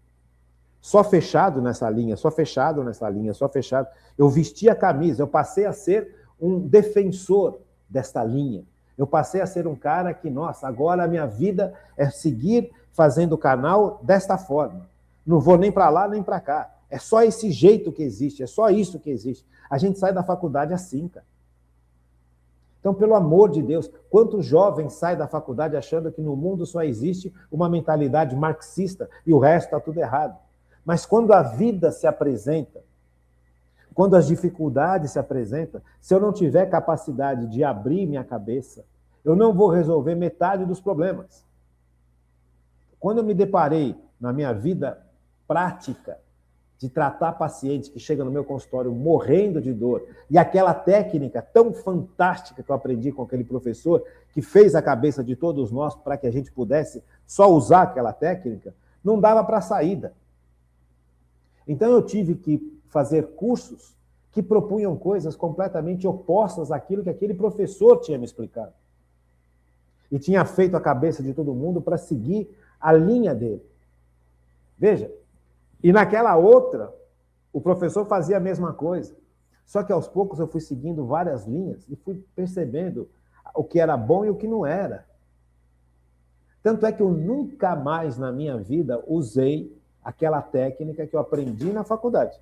Speaker 1: só fechado nessa linha, só fechado nessa linha, só fechado, eu vesti a camisa, eu passei a ser um defensor desta linha. Eu passei a ser um cara que, nossa, agora a minha vida é seguir fazendo o canal desta forma. Não vou nem para lá, nem para cá. É só esse jeito que existe, é só isso que existe. A gente sai da faculdade assim, cara. Então, pelo amor de Deus, quantos jovens saem da faculdade achando que no mundo só existe uma mentalidade marxista e o resto está tudo errado. Mas quando a vida se apresenta, quando as dificuldades se apresentam, se eu não tiver capacidade de abrir minha cabeça, eu não vou resolver metade dos problemas. Quando eu me deparei na minha vida prática de tratar pacientes que chegam no meu consultório morrendo de dor, e aquela técnica tão fantástica que eu aprendi com aquele professor, que fez a cabeça de todos nós para que a gente pudesse só usar aquela técnica, não dava para saída. Então eu tive que fazer cursos que propunham coisas completamente opostas àquilo que aquele professor tinha me explicado. E tinha feito a cabeça de todo mundo para seguir a linha dele. Veja, e naquela outra, o professor fazia a mesma coisa. Só que aos poucos eu fui seguindo várias linhas e fui percebendo o que era bom e o que não era. Tanto é que eu nunca mais na minha vida usei aquela técnica que eu aprendi na faculdade.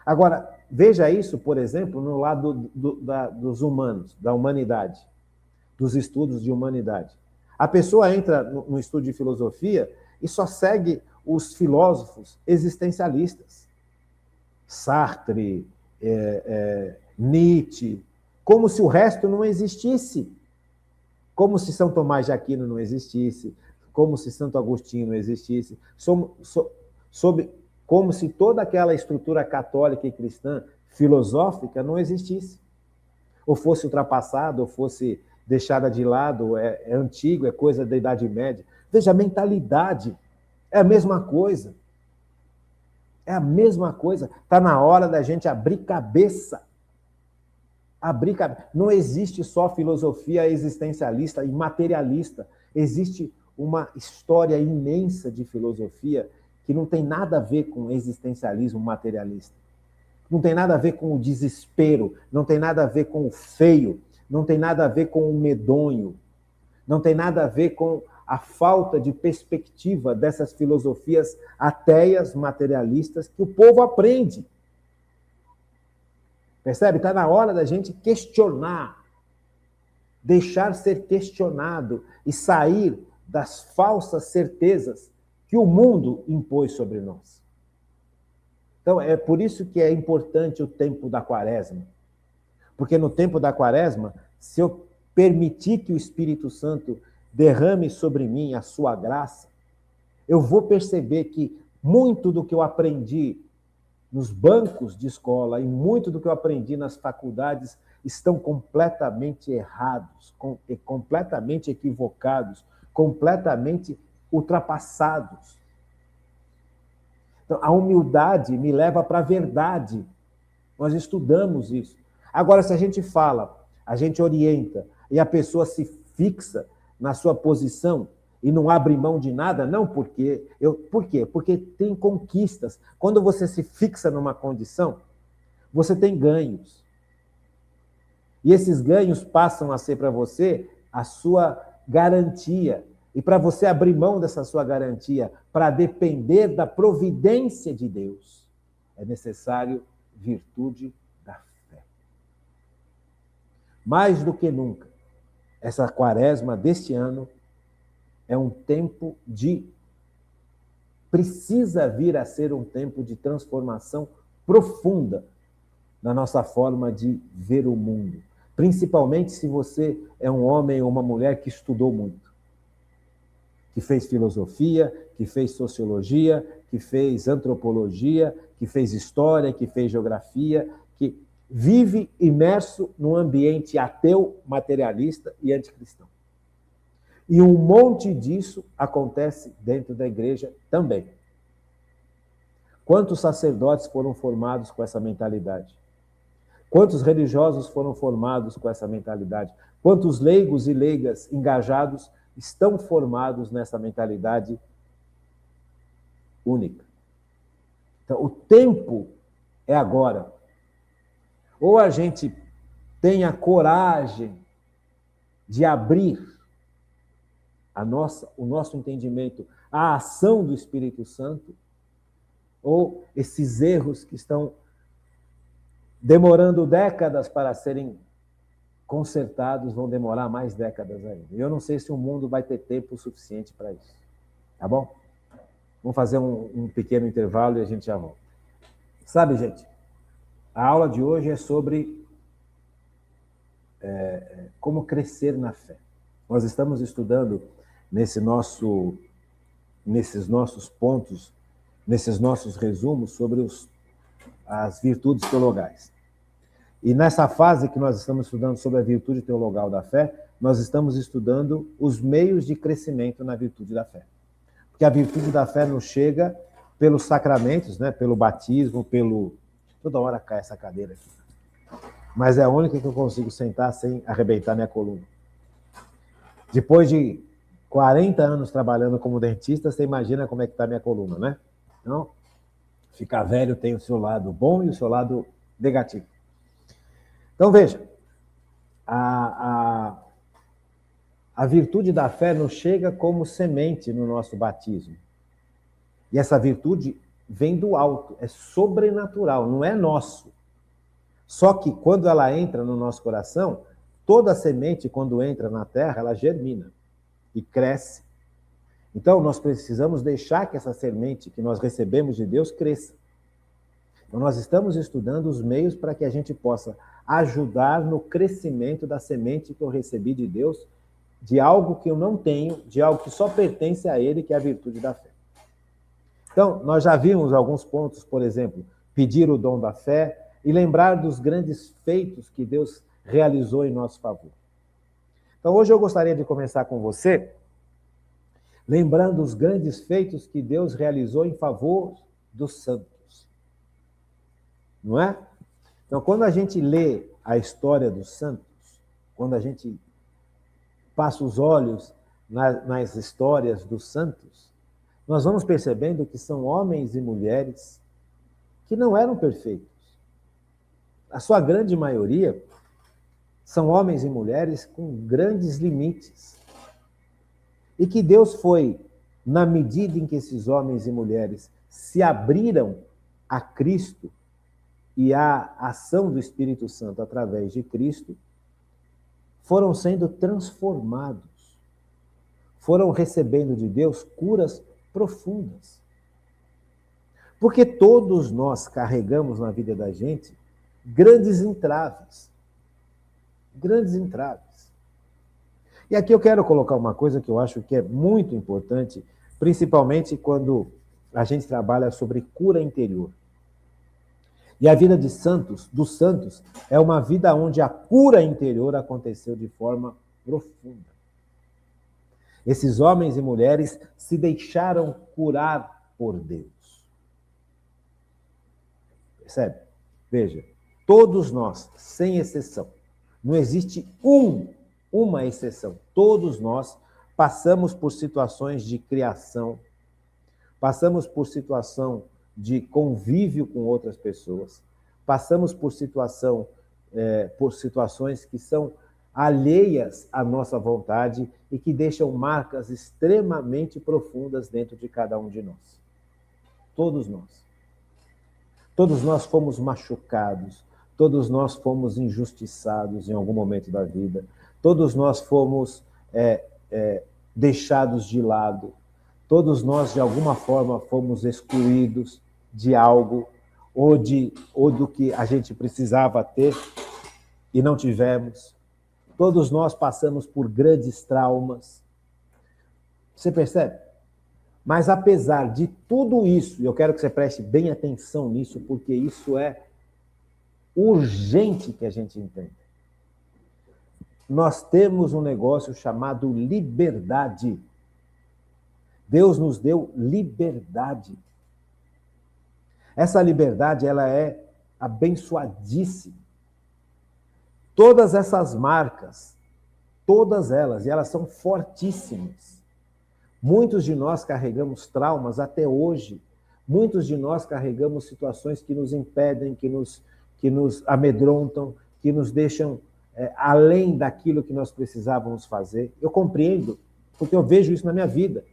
Speaker 1: Agora, veja isso, por exemplo, no lado dos humanos, da humanidade, dos estudos de humanidade. A pessoa entra no estudo de filosofia e só segue os filósofos existencialistas. Sartre, Nietzsche, como se o resto não existisse. Como se São Tomás de Aquino não existisse, como se Santo Agostinho não existisse, como se toda aquela estrutura católica e cristã filosófica não existisse. Ou fosse ultrapassada, ou fosse deixada de lado, é antigo, é coisa da Idade Média. Veja, a mentalidade é a mesma coisa. É a mesma coisa. Está na hora da gente abrir cabeça. Abrir cabeça. Não existe só filosofia existencialista e materialista. Existe uma história imensa de filosofia que não tem nada a ver com existencialismo materialista. Não tem nada a ver com o desespero, não tem nada a ver com o feio, não tem nada a ver com o medonho, não tem nada a ver com a falta de perspectiva dessas filosofias ateias, materialistas, que o povo aprende. Percebe? Está na hora da gente questionar, deixar ser questionado e sair das falsas certezas que o mundo impôs sobre nós. Então, é por isso que é importante o tempo da Quaresma. Porque no tempo da Quaresma, se eu permitir que o Espírito Santo derrame sobre mim a sua graça, eu vou perceber que muito do que eu aprendi nos bancos de escola e muito do que eu aprendi nas faculdades estão completamente errados, completamente equivocados, completamente ultrapassados. Então, a humildade me leva para a verdade. Nós estudamos isso. Agora, se a gente fala, a gente orienta, e a pessoa se fixa na sua posição e não abre mão de nada, não porque... Por quê? Porque tem conquistas. Quando você se fixa numa condição, você tem ganhos. E esses ganhos passam a ser para você a sua garantia. E para você abrir mão dessa sua garantia para depender da providência de Deus, é necessário virtude da fé. Mais do que nunca, essa Quaresma deste ano é um tempo precisa vir a ser um tempo de transformação profunda na nossa forma de ver o mundo. Principalmente se você é um homem ou uma mulher que estudou muito, que fez filosofia, que fez sociologia, que fez antropologia, que fez história, que fez geografia, que vive imerso num ambiente ateu, materialista e anticristão. E um monte disso acontece dentro da igreja também. Quantos sacerdotes foram formados com essa mentalidade? Quantos religiosos foram formados com essa mentalidade? Quantos leigos e leigas engajados estão formados nessa mentalidade única? Então, o tempo é agora. Ou a gente tem a coragem de abrir o nosso entendimento à ação do Espírito Santo, ou esses erros que estão demorando décadas para serem consertados vão demorar mais décadas ainda. Eu não sei se o mundo vai ter tempo suficiente para isso. Tá bom? Vamos fazer um pequeno intervalo e a gente já volta. Sabe, gente, a aula de hoje é sobre como crescer na fé. Nós estamos estudando nesses nossos pontos, nesses nossos resumos sobre as virtudes teologais. E nessa fase que nós estamos estudando sobre a virtude teologal da fé, nós estamos estudando os meios de crescimento na virtude da fé. Porque a virtude da fé não chega pelos sacramentos, né? Pelo batismo, Toda hora cai essa cadeira aqui. Mas é a única que eu consigo sentar sem arrebentar minha coluna. Depois de 40 anos trabalhando como dentista, você imagina como é que está minha coluna, né? Então, ficar velho tem o seu lado bom e o seu lado negativo. Então, veja, a virtude da fé nos chega como semente no nosso batismo. E essa virtude vem do alto, é sobrenatural, não é nosso. Só que quando ela entra no nosso coração, toda semente, quando entra na terra, ela germina e cresce. Então, nós precisamos deixar que essa semente que nós recebemos de Deus cresça. Então, nós estamos estudando os meios para que a gente possa ajudar no crescimento da semente que eu recebi de Deus, de algo que eu não tenho, de algo que só pertence a Ele, que é a virtude da fé. Então, nós já vimos alguns pontos, por exemplo, pedir o dom da fé e lembrar dos grandes feitos que Deus realizou em nosso favor. Então, hoje eu gostaria de começar com você, lembrando os grandes feitos que Deus realizou em favor dos santos. Não é? Então, quando a gente lê a história dos santos, quando a gente passa os olhos nas histórias dos santos, nós vamos percebendo que são homens e mulheres que não eram perfeitos. A sua grande maioria são homens e mulheres com grandes limites. E que Deus foi, na medida em que esses homens e mulheres se abriram a Cristo e à ação do Espírito Santo através de Cristo, foram sendo transformados, foram recebendo de Deus curas profundas. Porque todos nós carregamos na vida da gente grandes entraves. Grandes entraves. E aqui eu quero colocar uma coisa que eu acho que é muito importante, principalmente quando a gente trabalha sobre cura interior. E a vida dos santos, é uma vida onde a cura interior aconteceu de forma profunda. Esses homens e mulheres se deixaram curar por Deus. Percebe? Veja, todos nós, sem exceção, não existe uma exceção. Todos nós passamos por situações de criação, passamos por situação de convívio com outras pessoas, passamos por situações que são alheias à nossa vontade e que deixam marcas extremamente profundas dentro de cada um de nós. Todos nós. Todos nós fomos machucados, todos nós fomos injustiçados em algum momento da vida, todos nós fomos deixados de lado, todos nós, de alguma forma, fomos excluídos de algo ou do que a gente precisava ter e não tivemos. Todos nós passamos por grandes traumas. Você percebe? Mas apesar de tudo isso, e eu quero que você preste bem atenção nisso, porque isso é urgente que a gente entenda. Nós temos um negócio chamado liberdade. Deus nos deu liberdade. Essa liberdade, ela é abençoadíssima. Todas essas marcas, todas elas, e elas são fortíssimas. Muitos de nós carregamos traumas até hoje. Muitos de nós carregamos situações que nos impedem, que nos amedrontam, que nos deixam além daquilo que nós precisávamos fazer. Eu compreendo, porque eu vejo isso na minha vida.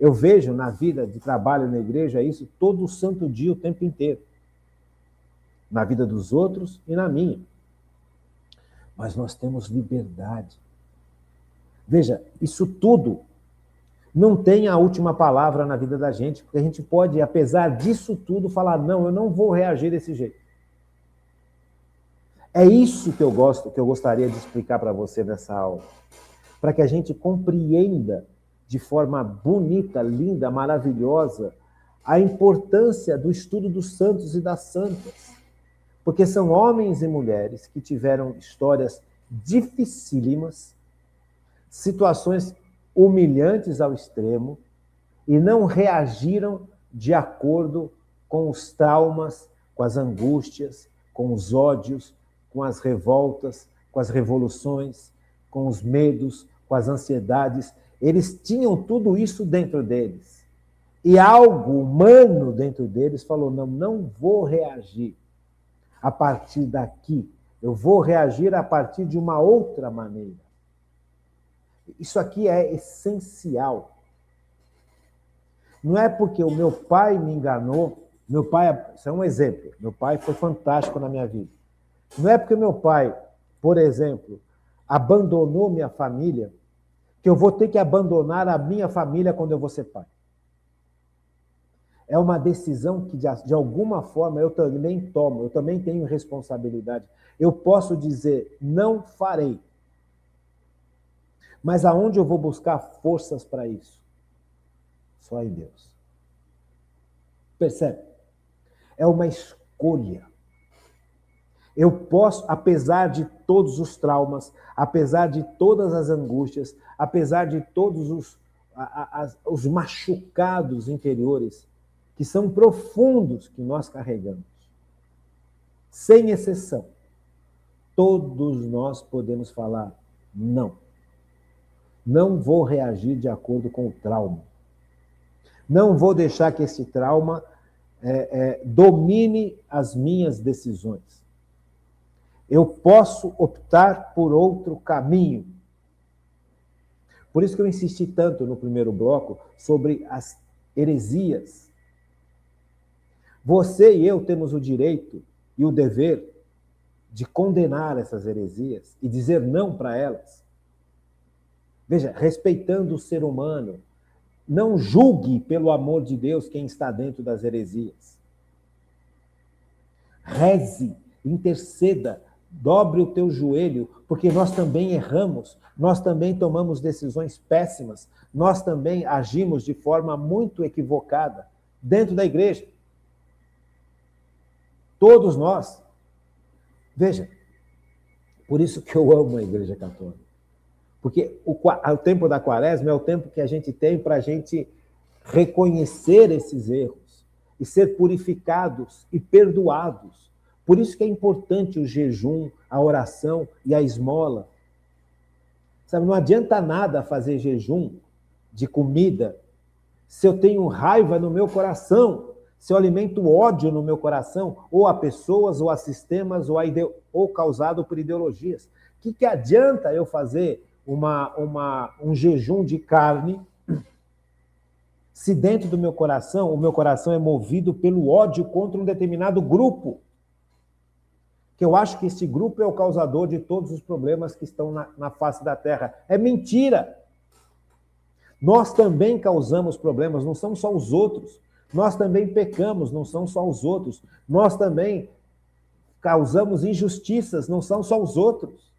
Speaker 1: Eu vejo na vida de trabalho na igreja isso todo santo dia, o tempo inteiro. Na vida dos outros e na minha. Mas nós temos liberdade. Veja, isso tudo não tem a última palavra na vida da gente, porque a gente pode, apesar disso tudo, falar, não, eu não vou reagir desse jeito. É isso que eu gostaria de explicar para você nessa aula. Para que a gente compreenda de forma bonita, linda, maravilhosa, a importância do estudo dos santos e das santas. Porque são homens e mulheres que tiveram histórias dificílimas, situações humilhantes ao extremo, e não reagiram de acordo com os traumas, com as angústias, com os ódios, com as revoltas, com as revoluções, com os medos, com as ansiedades. Eles tinham tudo isso dentro deles. E algo humano dentro deles falou, não vou reagir a partir daqui. Eu vou reagir a partir de uma outra maneira. Isso aqui é essencial. Não é porque o meu pai me enganou, isso é um exemplo, meu pai foi fantástico na minha vida. Não é porque meu pai, por exemplo, abandonou minha família, que eu vou ter que abandonar a minha família quando eu vou ser pai. É uma decisão que, de alguma forma, eu também tomo, eu também tenho responsabilidade. Eu posso dizer, não farei. Mas aonde eu vou buscar forças para isso? Só em Deus. Percebe? É uma escolha. Eu posso, apesar de todos os traumas, apesar de todas as angústias, apesar de todos os machucados interiores, que são profundos, que nós carregamos, sem exceção, todos nós podemos falar não. Não vou reagir de acordo com o trauma. Não vou deixar que esse trauma domine as minhas decisões. Eu posso optar por outro caminho. Por isso que eu insisti tanto no primeiro bloco sobre as heresias. Você e eu temos o direito e o dever de condenar essas heresias e dizer não para elas. Veja, respeitando o ser humano, não julgue, pelo amor de Deus, quem está dentro das heresias. Reze, interceda, dobre o teu joelho, porque nós também erramos, nós também tomamos decisões péssimas, nós também agimos de forma muito equivocada dentro da igreja. Todos nós. Veja, por isso que eu amo a Igreja Católica. Porque o tempo da Quaresma é o tempo que a gente tem para a gente reconhecer esses erros e ser purificados e perdoados. Por isso que é importante o jejum, a oração e a esmola. Sabe, não adianta nada fazer jejum de comida se eu tenho raiva no meu coração, se eu alimento ódio no meu coração, ou a pessoas, ou a sistemas, ou causado por ideologias. O que adianta eu fazer um jejum de carne se dentro do meu coração, o meu coração é movido pelo ódio contra um determinado grupo? Que eu acho que esse grupo é o causador de todos os problemas que estão na face da Terra. É mentira! Nós também causamos problemas, não são só os outros. Nós também pecamos, não são só os outros. Nós também causamos injustiças, não são só os outros.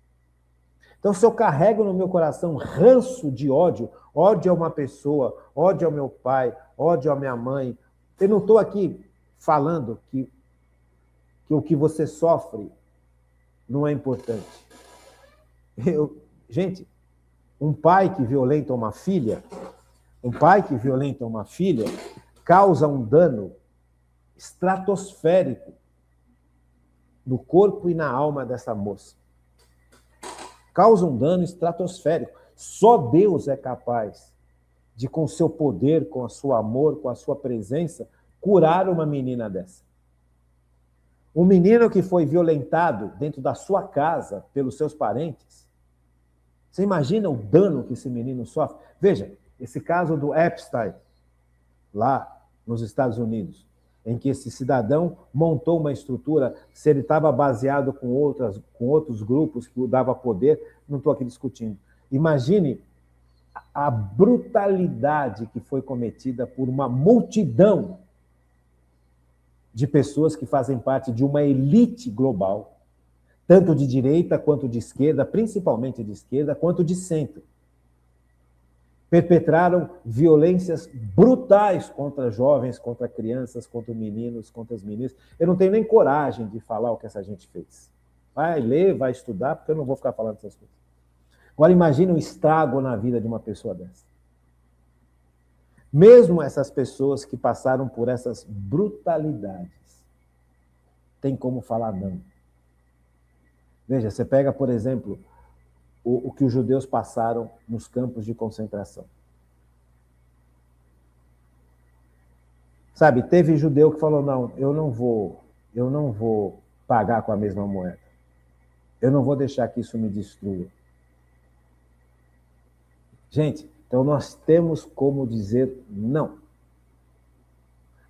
Speaker 1: Então, se eu carrego no meu coração ranço de ódio, ódio a uma pessoa, ódio ao meu pai, ódio à minha mãe, eu não estou aqui falando que o que você sofre não é importante. Gente, um pai que violenta uma filha causa um dano estratosférico no corpo e na alma dessa moça. Causa um dano estratosférico. Só Deus é capaz de, com seu poder, com o seu amor, com a sua presença, curar uma menina dessa. Um menino que foi violentado dentro da sua casa pelos seus parentes. Você imagina o dano que esse menino sofre? Veja, esse caso do Epstein, lá nos Estados Unidos, em que esse cidadão montou uma estrutura, se ele estava baseado com outros grupos que o dava poder, não estou aqui discutindo. Imagine a brutalidade que foi cometida por uma multidão de pessoas que fazem parte de uma elite global, tanto de direita quanto de esquerda, principalmente de esquerda, quanto de centro. Perpetraram violências brutais contra jovens, contra crianças, contra meninos, contra as meninas. Eu não tenho nem coragem de falar o que essa gente fez. Vai ler, vai estudar, porque eu não vou ficar falando essas coisas. Agora imagine um estrago na vida de uma pessoa dessa. Mesmo essas pessoas que passaram por essas brutalidades, tem como falar não. Veja, você pega, por exemplo, o que os judeus passaram nos campos de concentração. Sabe, teve judeu que falou, não, eu não vou pagar com a mesma moeda. Eu não vou deixar que isso me destrua. Gente, então nós temos como dizer não.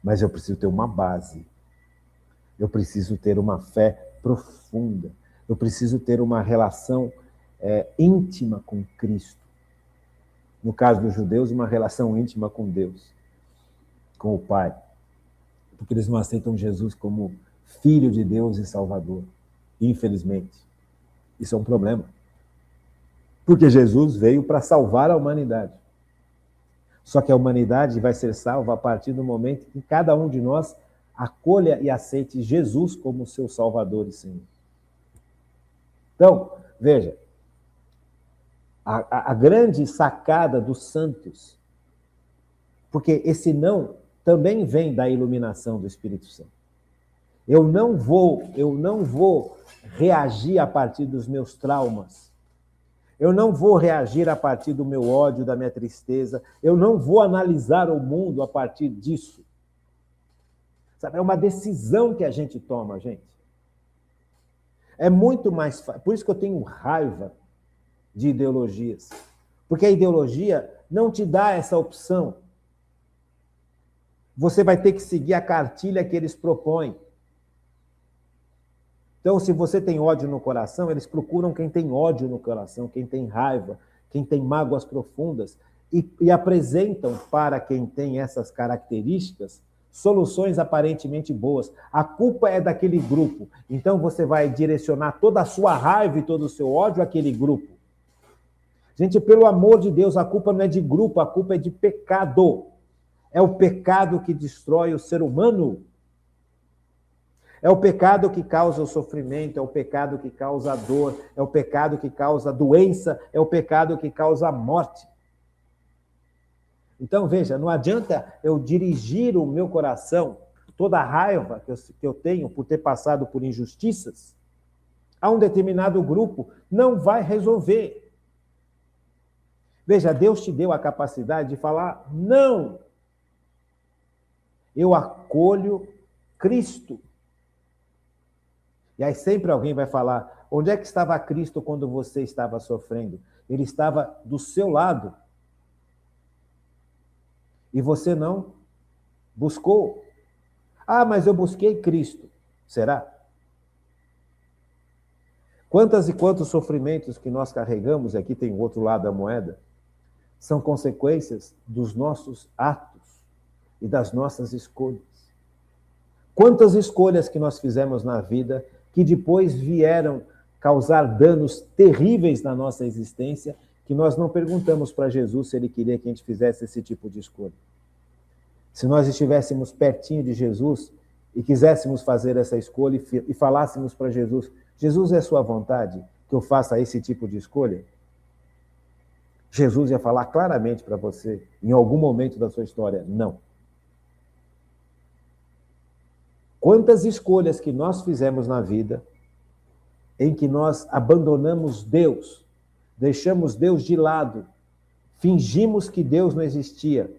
Speaker 1: Mas eu preciso ter uma base. Eu preciso ter uma fé profunda. Eu preciso ter uma relação íntima com Cristo. No caso dos judeus, uma relação íntima com Deus, com o Pai. Porque eles não aceitam Jesus como Filho de Deus e Salvador. Infelizmente. Isso é um problema. Porque Jesus veio para salvar a humanidade. Só que a humanidade vai ser salva a partir do momento que cada um de nós acolha e aceite Jesus como seu Salvador e Senhor. Então, veja, a grande sacada dos santos, porque esse não também vem da iluminação do Espírito Santo. Eu não vou reagir a partir dos meus traumas. Eu não vou reagir a partir do meu ódio, da minha tristeza. Eu não vou analisar o mundo a partir disso. Sabe, é uma decisão que a gente toma, gente. É muito mais fácil. Por isso que eu tenho raiva de ideologias. Porque a ideologia não te dá essa opção. Você vai ter que seguir a cartilha que eles propõem. Então, se você tem ódio no coração, eles procuram quem tem ódio no coração, quem tem raiva, quem tem mágoas profundas, e apresentam para quem tem essas características soluções aparentemente boas. A culpa é daquele grupo. Então, você vai direcionar toda a sua raiva e todo o seu ódio àquele grupo. Gente, pelo amor de Deus, a culpa não é de grupo, a culpa é de pecado. É o pecado que destrói o ser humano. É o pecado que causa o sofrimento, é o pecado que causa a dor, é o pecado que causa a doença, é o pecado que causa a morte. Então, veja, não adianta eu dirigir o meu coração, toda a raiva que eu tenho por ter passado por injustiças, a um determinado grupo, não vai resolver. Veja, Deus te deu a capacidade de falar não. Eu acolho Cristo. E aí sempre alguém vai falar, onde é que estava Cristo quando você estava sofrendo? Ele estava do seu lado. E você não buscou. Ah, mas eu busquei Cristo. Será? Quantas e quantos sofrimentos que nós carregamos, aqui tem o outro lado da moeda, são consequências dos nossos atos e das nossas escolhas. Quantas escolhas que nós fizemos na vida que depois vieram causar danos terríveis na nossa existência, que nós não perguntamos para Jesus se ele queria que a gente fizesse esse tipo de escolha. Se nós estivéssemos pertinho de Jesus e quiséssemos fazer essa escolha e falássemos para Jesus, Jesus, é sua vontade que eu faça esse tipo de escolha? Jesus ia falar claramente para você, em algum momento da sua história, não. Quantas escolhas que nós fizemos na vida em que nós abandonamos Deus, deixamos Deus de lado, fingimos que Deus não existia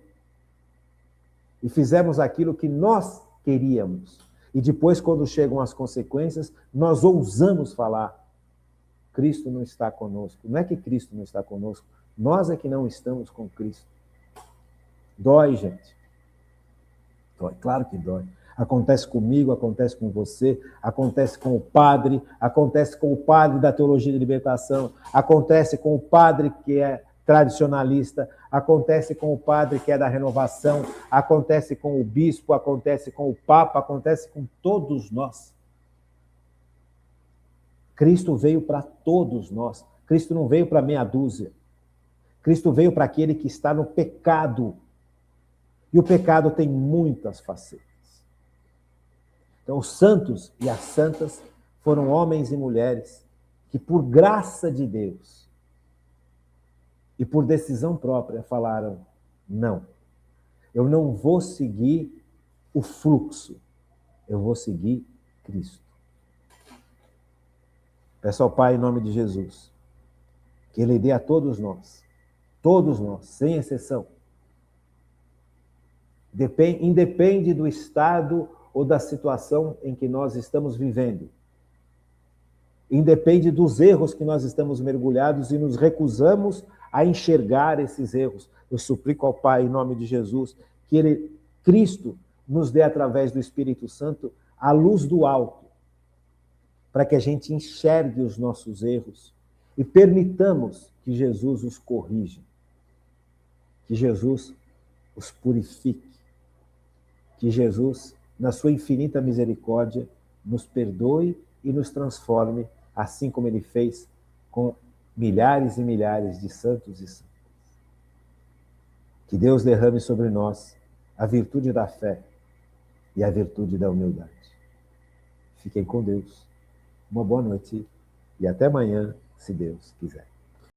Speaker 1: e fizemos aquilo que nós queríamos. E depois, quando chegam as consequências, nós ousamos falar, Cristo não está conosco. Não é que Cristo não está conosco, nós é que não estamos com Cristo. Dói, gente. Dói, claro que dói. Acontece comigo, acontece com você, acontece com o padre da teologia de libertação, acontece com o padre que é tradicionalista, acontece com o padre que é da renovação, acontece com o bispo, acontece com o papa, acontece com todos nós. Cristo veio para todos nós. Cristo não veio para meia dúzia. Cristo veio para aquele que está no pecado. E o pecado tem muitas facetas. Então, os santos e as santas foram homens e mulheres que, por graça de Deus e por decisão própria, falaram, não, eu não vou seguir o fluxo, eu vou seguir Cristo. Peço ao Pai, em nome de Jesus, que Ele dê a todos nós, sem exceção, independe do estado ou da situação em que nós estamos vivendo. Independe dos erros que nós estamos mergulhados e nos recusamos a enxergar esses erros. Eu suplico ao Pai, em nome de Jesus, que Cristo, nos dê, através do Espírito Santo, a luz do alto, para que a gente enxergue os nossos erros e permitamos que Jesus os corrija, que Jesus os purifique, que Jesus, na sua infinita misericórdia, nos perdoe e nos transforme, assim como Ele fez com milhares e milhares de santos e santas. Que Deus derrame sobre nós a virtude da fé e a virtude da humildade. Fiquem com Deus. Uma boa noite e até amanhã, se Deus quiser.